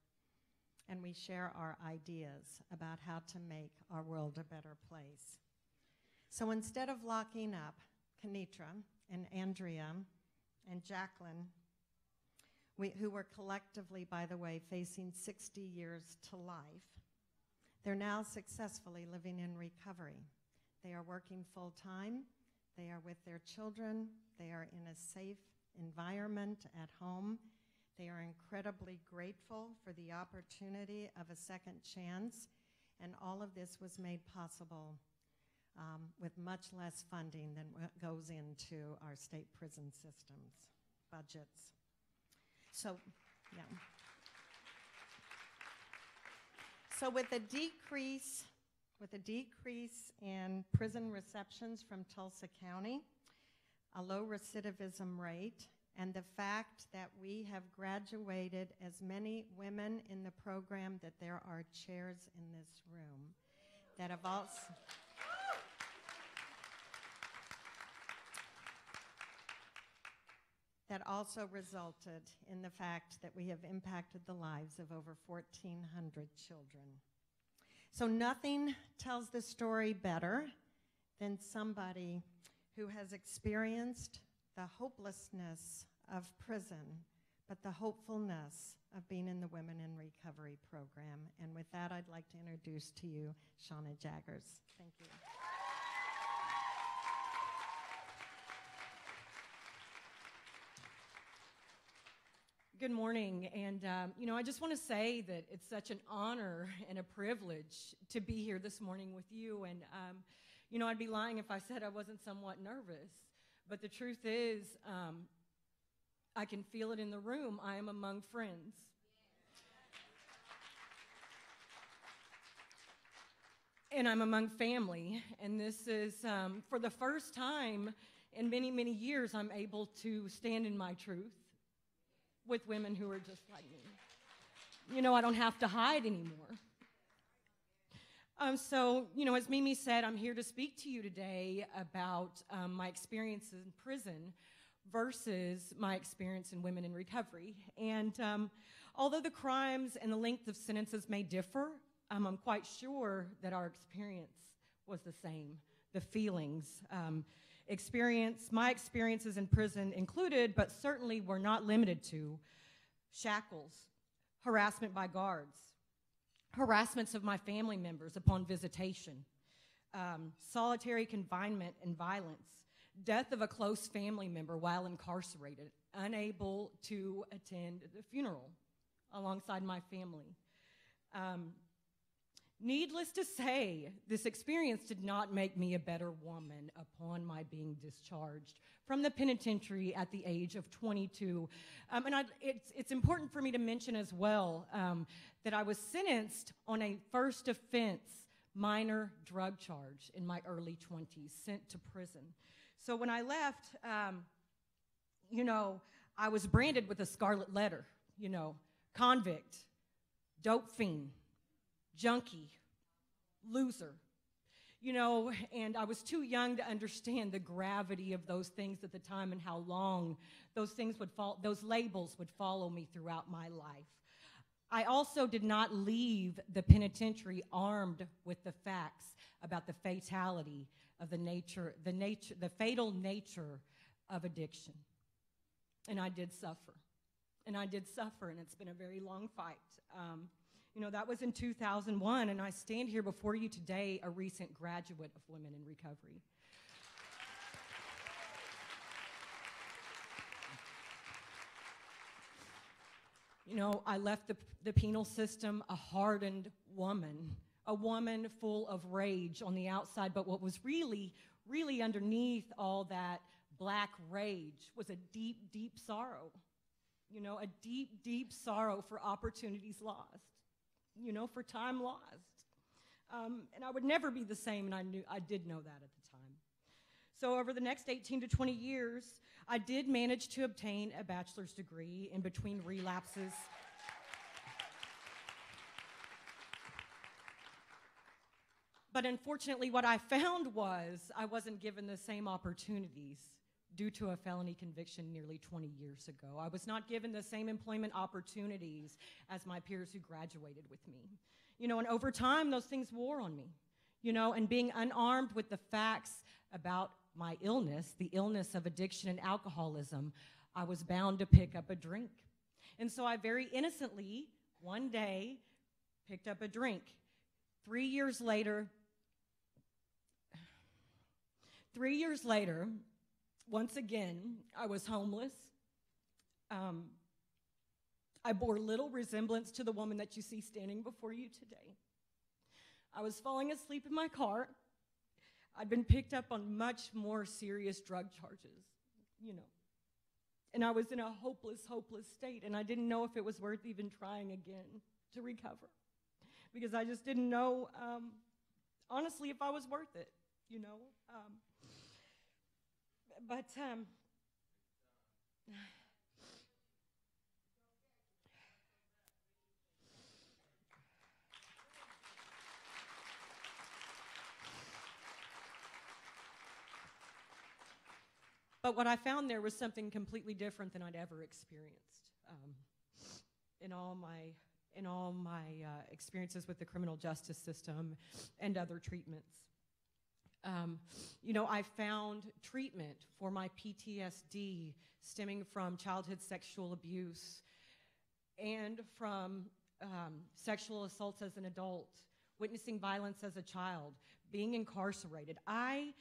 and we share our ideas about how to make our world a better place. So instead of locking up Kenitra and Andrea and Jacqueline who were collectively, by the way, facing 60 years to life. They're now successfully living in recovery. They are working full-time. They are with their children. They are in a safe environment at home. They are incredibly grateful for the opportunity of a second chance, and all of this was made possible with much less funding than what goes into our state prison systems budgets. So, yeah. So with a decrease in prison receptions from Tulsa County, a low recidivism rate, and the fact that we have graduated as many women in the program that there are chairs in this room that have also resulted in the fact that we have impacted the lives of over 1,400 children. So nothing tells the story better than somebody who has experienced the hopelessness of prison, but the hopefulness of being in the Women in Recovery program. And with that, I'd like to introduce to you Shauna Jaggers. Thank you. Good morning, and I just want to say that it's such an honor and a privilege to be here this morning with you, and I'd be lying if I said I wasn't somewhat nervous, but the truth is, I can feel it in the room. I am among friends. And I'm among family, and this is, for the first time in many, many years, I'm able to stand in my truth with women who are just like me. I don't have to hide anymore. So, as Mimi said, I'm here to speak to you today about my experience in prison versus my experience in Women in Recovery. And although the crimes and the length of sentences may differ, I'm quite sure that our experience was the same. The feelings, my experiences in prison included, but certainly were not limited to, shackles, harassment by guards, harassments of my family members upon visitation, solitary confinement and violence, death of a close family member while incarcerated, unable to attend the funeral alongside my family. Needless to say, this experience did not make me a better woman upon my being discharged from the penitentiary at the age of 22. It's important for me to mention as well that I was sentenced on a first offense minor drug charge in my early 20s, sent to prison. So when I left, I was branded with a scarlet letter, convict, dope fiend, junkie, loser, and I was too young to understand the gravity of those things at the time and how long those labels would follow me throughout my life. I also did not leave the penitentiary armed with the facts about the fatality of the fatal nature of addiction. And I did suffer. And it's been a very long fight. That was in 2001, and I stand here before you today, a recent graduate of Women in Recovery. I left the penal system a hardened woman, a woman full of rage on the outside, but what was really, really underneath all that black rage was a deep, deep sorrow. A deep, deep sorrow for opportunities lost. For time lost. And I would never be the same, and I did know that at the time. So over the next 18 to 20 years, I did manage to obtain a bachelor's degree in between relapses. But unfortunately, what I found was I wasn't given the same opportunities due to a felony conviction nearly 20 years ago. I was not given the same employment opportunities as my peers who graduated with me. And over time, those things wore on me. And being unarmed with the facts about my illness, the illness of addiction and alcoholism, I was bound to pick up a drink. And so I very innocently, one day, picked up a drink. 3 years later, once again, I was homeless. I bore little resemblance to the woman that you see standing before you today. I was falling asleep in my car. I'd been picked up on much more serious drug charges, you know. And I was in a hopeless, hopeless state, and I didn't know if it was worth even trying again to recover, because I just didn't know, honestly, if I was worth it, you know. But what I found there was something completely different than I'd ever experienced in all my experiences with the criminal justice system and other treatments. You know, I found treatment for my PTSD stemming from childhood sexual abuse and from sexual assaults as an adult, witnessing violence as a child, being incarcerated. I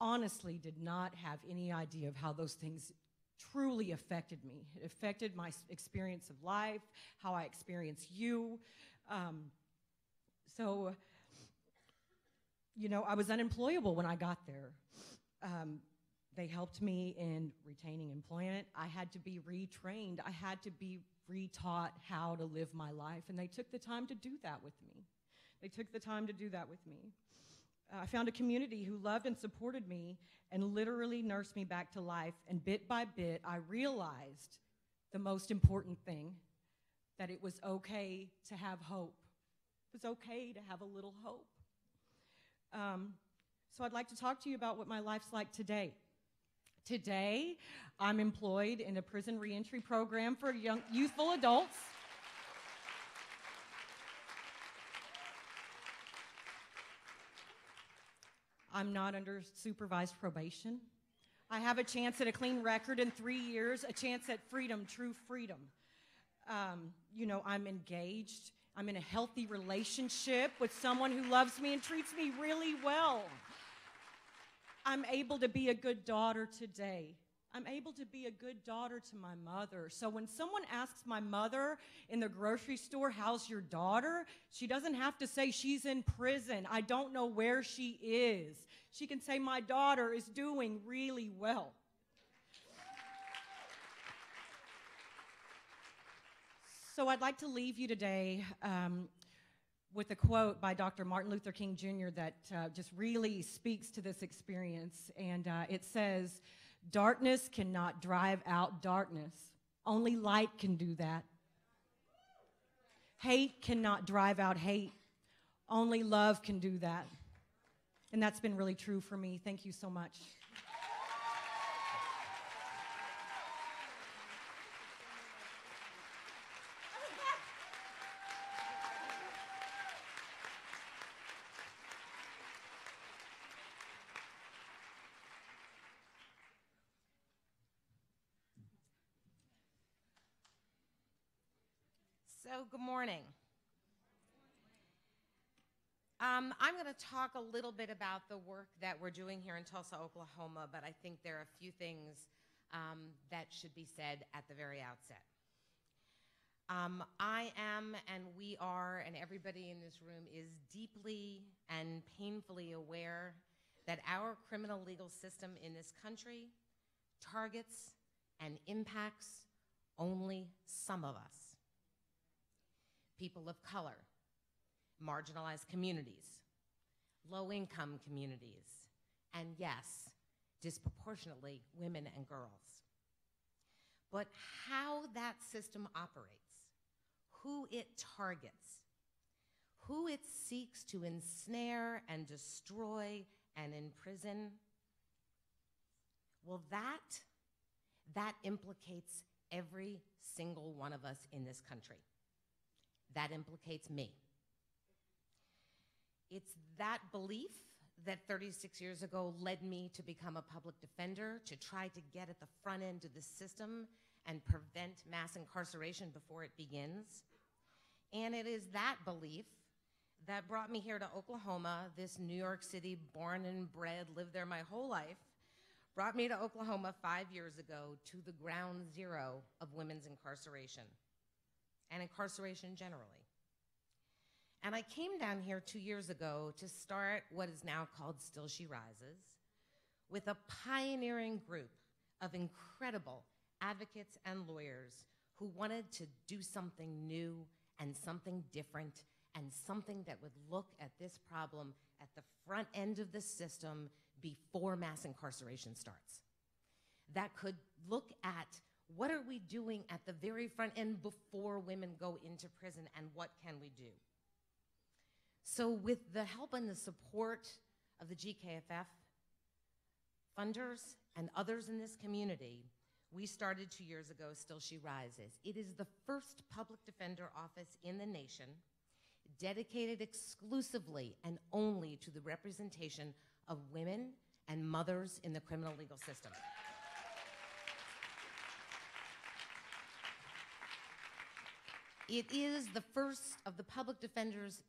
honestly did not have any idea of how those things truly affected me. It affected my experience of life, how I experience you. You know, I was unemployable when I got there. They helped me in retaining employment. I had to be retrained. I had to be retaught how to live my life, and they took the time to do that with me. I found a community who loved and supported me and literally nursed me back to life, and bit by bit, I realized the most important thing, that it was okay to have hope. It was okay to have a little hope. So I'd like to talk to you about what my life's like today. Today, I'm employed in a prison reentry program for youthful adults. I'm not under supervised probation. I have a chance at a clean record in 3 years, a chance at freedom, true freedom. You know, I'm engaged. I'm in a healthy relationship with someone who loves me and treats me really well. I'm able to be a good daughter today. I'm able to be a good daughter to my mother. So when someone asks my mother in the grocery store, how's your daughter? She doesn't have to say she's in prison. I don't know where she is. She can say my daughter is doing really well. So I'd like to leave you today with a quote by Dr. Martin Luther King Jr. that just really speaks to this experience. And it says, "Darkness cannot drive out darkness. Only light can do that. Hate cannot drive out hate. Only love can do that." And that's been really true for me. Thank you so much. So, good morning. I'm going to talk a little bit about the work that we're doing here in Tulsa, Oklahoma, but I think there are a few things that should be said at the very outset. I am, and we are, and everybody in this room is deeply and painfully aware that our criminal legal system in this country targets and impacts only some of us. People of color, marginalized communities, low-income communities, and yes, disproportionately women and girls. But how that system operates, who it targets, who it seeks to ensnare and destroy and imprison, well, that implicates every single one of us in this country. That implicates me. It's that belief that 36 years ago led me to become a public defender, to try to get at the front end of the system and prevent mass incarceration before it begins. And it is that belief that brought me here to Oklahoma, this New York City, born and bred, lived there my whole life, brought me to Oklahoma 5 years ago to the ground zero of women's incarceration and incarceration generally. And I came down here 2 years ago to start what is now called Still She Rises, with a pioneering group of incredible advocates and lawyers who wanted to do something new and something different and something that would look at this problem at the front end of the system before mass incarceration starts. That could look at what are we doing at the very front end before women go into prison, and what can we do? So with the help and the support of the GKFF funders and others in this community, we started 2 years ago Still She Rises. It is the first public defender office in the nation dedicated exclusively and only to the representation of women and mothers in the criminal legal system. It is the first of the public defenders'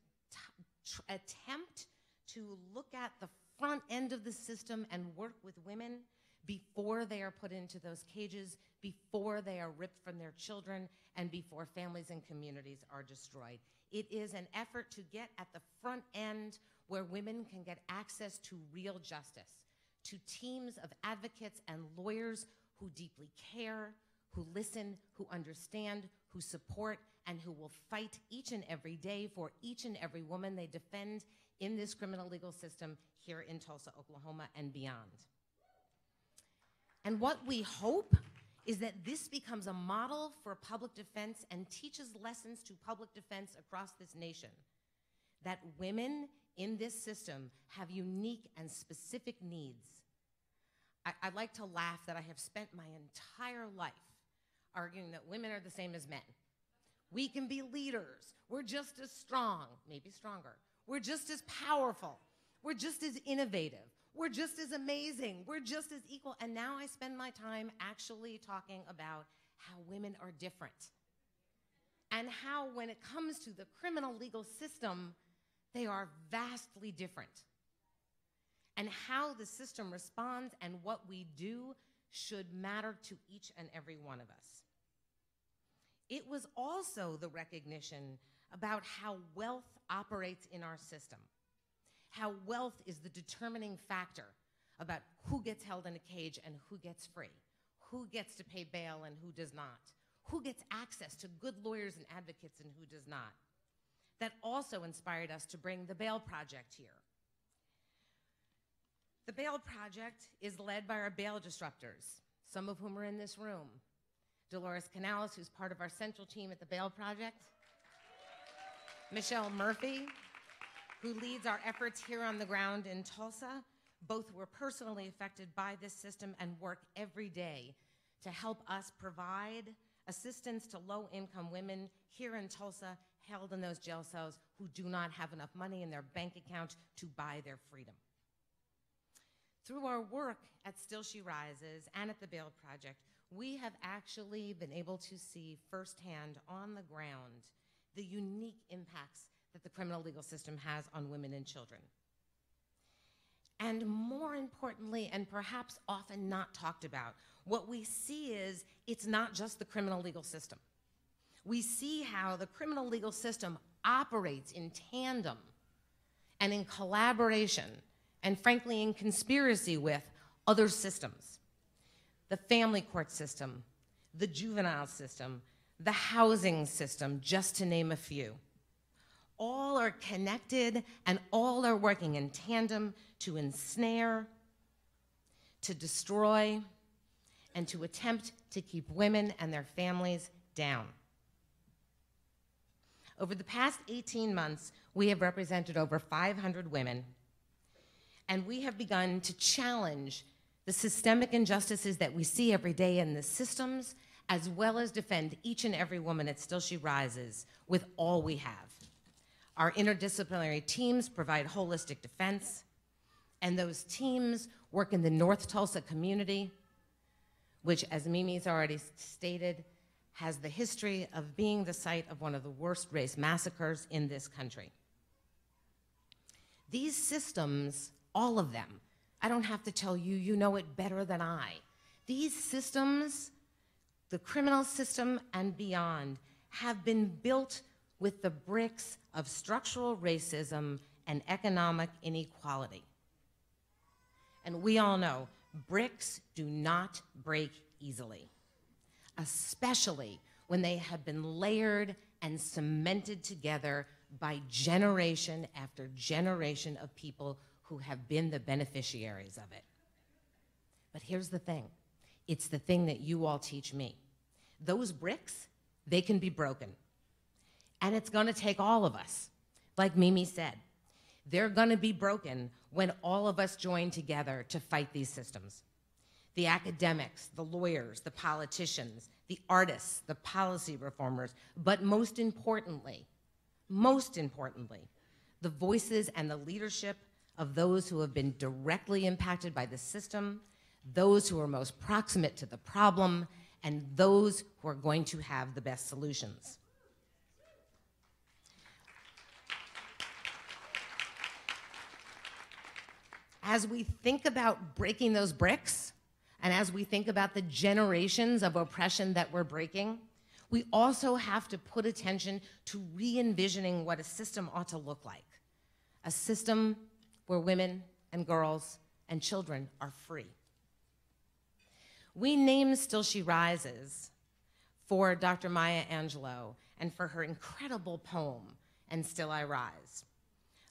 attempt to look at the front end of the system and work with women before they are put into those cages, before they are ripped from their children, and before families and communities are destroyed. It is an effort to get at the front end where women can get access to real justice, to teams of advocates and lawyers who deeply care, who listen, who understand, who support, and who will fight each and every day for each and every woman they defend in this criminal legal system here in Tulsa, Oklahoma, and beyond. And what we hope is that this becomes a model for public defense and teaches lessons to public defense across this nation, that women in this system have unique and specific needs. I like to laugh that I have spent my entire life arguing that women are the same as men. We can be leaders. We're just as strong, maybe stronger. We're just as powerful. We're just as innovative. We're just as amazing. We're just as equal. And now I spend my time actually talking about how women are different. And how when it comes to the criminal legal system, they are vastly different. And how the system responds and what we do should matter to each and every one of us. It was also the recognition about how wealth operates in our system, how wealth is the determining factor about who gets held in a cage and who gets free, who gets to pay bail and who does not, who gets access to good lawyers and advocates and who does not. That also inspired us to bring the Bail Project here. The Bail Project is led by our bail disruptors, some of whom are in this room. Dolores Canales, who's part of our central team at the Bail Project. Michelle Murphy, who leads our efforts here on the ground in Tulsa. Both were personally affected by this system and work every day to help us provide assistance to low-income women here in Tulsa held in those jail cells who do not have enough money in their bank account to buy their freedom. Through our work at Still She Rises and at the Bail Project, we have actually been able to see firsthand on the ground the unique impacts that the criminal legal system has on women and children. And more importantly, and perhaps often not talked about, what we see is it's not just the criminal legal system. We see how the criminal legal system operates in tandem and in collaboration and frankly in conspiracy with other systems. The family court system, the juvenile system, the housing system, just to name a few. All are connected and all are working in tandem to ensnare, to destroy, and to attempt to keep women and their families down. Over the past 18 months, we have represented over 500 women, and we have begun to challenge the systemic injustices that we see every day in the systems, as well as defend each and every woman at Still She Rises with all we have. Our interdisciplinary teams provide holistic defense, and those teams work in the North Tulsa community which, as Mimi's already stated, has the history of being the site of one of the worst race massacres in this country. These systems, all of them, I don't have to tell you, you know it better than I. These systems, the criminal system and beyond, have been built with the bricks of structural racism and economic inequality. And we all know bricks do not break easily, especially when they have been layered and cemented together by generation after generation of people who have been the beneficiaries of it. But here's the thing. It's the thing that you all teach me. Those bricks, they can be broken. And it's gonna take all of us. Like Mimi said, they're gonna be broken when all of us join together to fight these systems. The academics, the lawyers, the politicians, the artists, the policy reformers, but most importantly, the voices and the leadership of those who have been directly impacted by the system, those who are most proximate to the problem, and those who are going to have the best solutions. As we think about breaking those bricks, and as we think about the generations of oppression that we're breaking, we also have to put attention to re-envisioning what a system ought to look like. A system where women and girls and children are free. We named Still She Rises for Dr. Maya Angelou and for her incredible poem, And Still I Rise.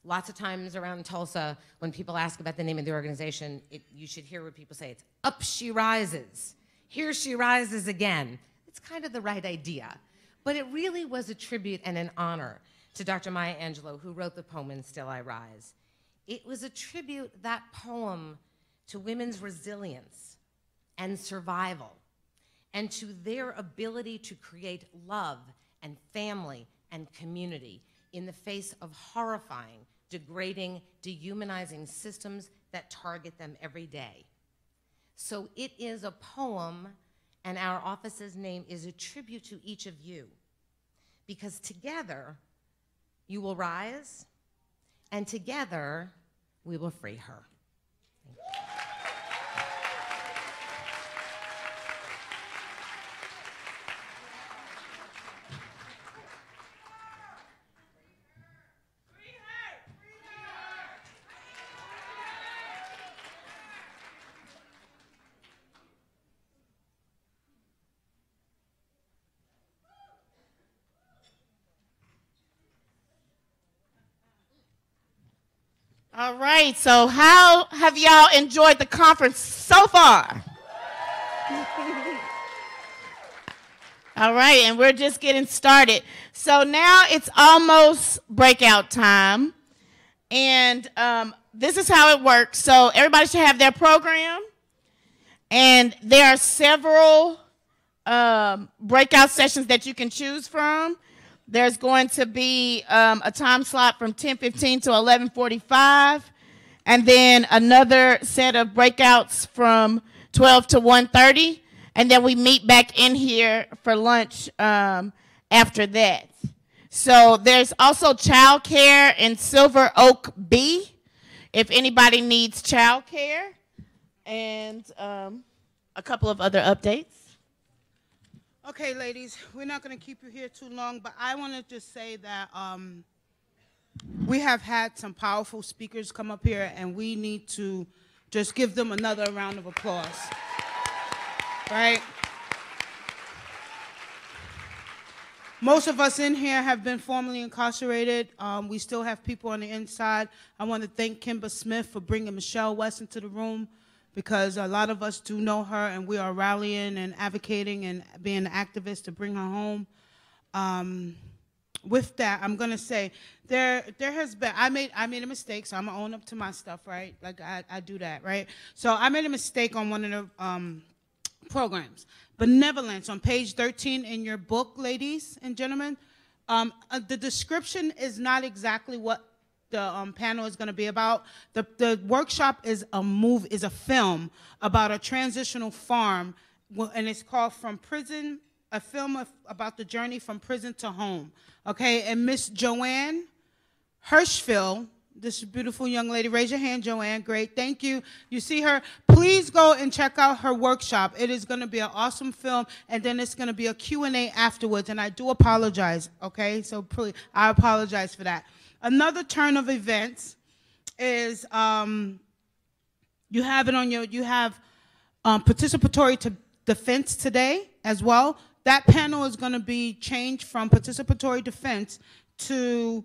Lots of times around Tulsa, when people ask about the name of the organization, you should hear what people say. It's up she rises, here she rises again. It's kind of the right idea. But it really was a tribute and an honor to Dr. Maya Angelou, who wrote the poem, And Still I Rise. It was a tribute, that poem, to women's resilience and survival, and to their ability to create love and family and community in the face of horrifying, degrading, dehumanizing systems that target them every day. So it is a poem, and our office's name is a tribute to each of you, because together you will rise, and together we will free her. Thank you. All right, so how have y'all enjoyed the conference so far? All right, and we're just getting started. So now it's almost breakout time, and this is how it works. So everybody should have their program, and there are several breakout sessions that you can choose from. There's going to be a time slot from 10:15 to 11:45, and then another set of breakouts from 12 to 1:30, and then we meet back in here for lunch after that. So there's also childcare in Silver Oak B, if anybody needs childcare, and a couple of other updates. Okay, ladies, we're not going to keep you here too long, but I want to just say that we have had some powerful speakers come up here, and we need to just give them another round of applause, right? Most of us in here have been formerly incarcerated. We still have people on the inside. I want to thank Kimber Smith for bringing Michelle West into the room, because a lot of us do know her, and we are rallying and advocating and being activists to bring her home. With that, I'm gonna say there has been, I made a mistake, so I'm gonna own up to my stuff, right? Like I do that, right? So I made a mistake on one of the programs. Benevolence, on page 13 in your book, ladies and gentlemen. The description is not exactly what the panel is going to be about. The workshop is a film about a transitional farm and it's called From Prison, a film about the journey from prison to home. Okay, and Miss Joanne Hirschfield, this beautiful young lady, raise your hand, Joanne, great, thank you. You see her? Please go and check out her workshop. It is going to be an awesome film, and then it's going to be a Q&A afterwards, and I do apologize, okay? So please, I apologize for that. Another turn of events is you have participatory defense today as well. That panel is going to be changed from participatory defense to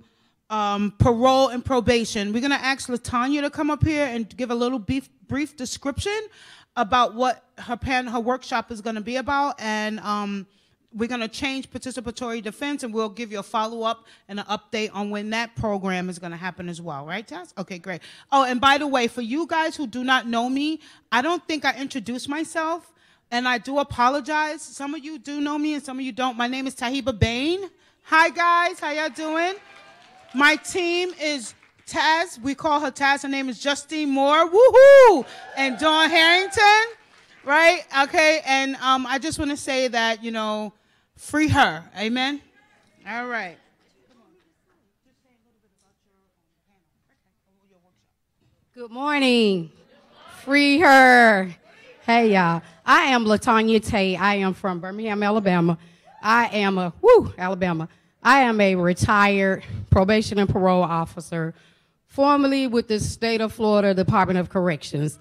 parole and probation. We're going to ask LaTanya to come up here and give a little brief description about what her workshop is going to be about, and we're going to change participatory defense, and we'll give you a follow-up and an update on when that program is going to happen as well. Right, Tess? Okay, great. Oh, and by the way, for you guys who do not know me, I don't think I introduced myself, and I do apologize. Some of you do know me, and some of you don't. My name is Tahiba Bain. Hi, guys. How y'all doing? My team is Taz. We call her Taz. Her name is Justine Moore. Woohoo! And Dawn Harrington. Right? Okay. And I just want to say that, you know, free her. Amen? All right. Good morning. Free her. Hey, y'all. I am LaTanya Tate. I am from Birmingham, Alabama. Alabama. I am a retired probation and parole officer, formerly with the state of Florida Department of Corrections.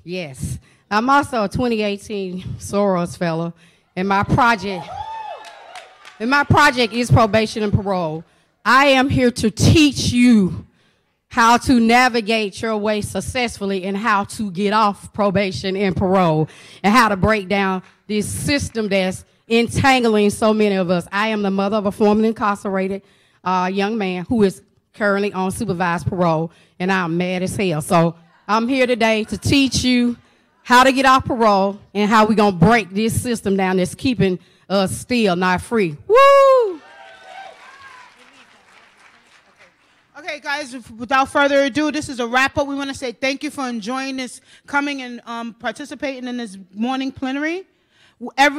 Yes. I'm also a 2018 Soros Fellow, and my project is probation and parole. I am here to teach you how to navigate your way successfully and how to get off probation and parole and how to break down this system that's entangling so many of us. I am the mother of a formerly incarcerated young man who is currently on supervised parole, and I'm mad as hell. So I'm here today to teach you how to get off parole and how we're going to break this system down that's keeping us still not free. Woo! Okay, guys, without further ado, this is a wrap-up. We want to say thank you for enjoying this, coming and participating in this morning plenary.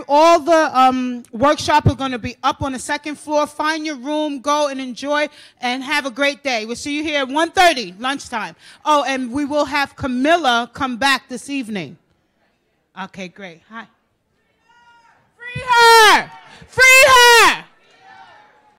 All the workshop are going to be up on the second floor. Find your room, go and enjoy, and have a great day. We'll see you here at 1:30, lunchtime. Oh, and we will have Camilla come back this evening. Okay, great. Hi. Free her! Free her!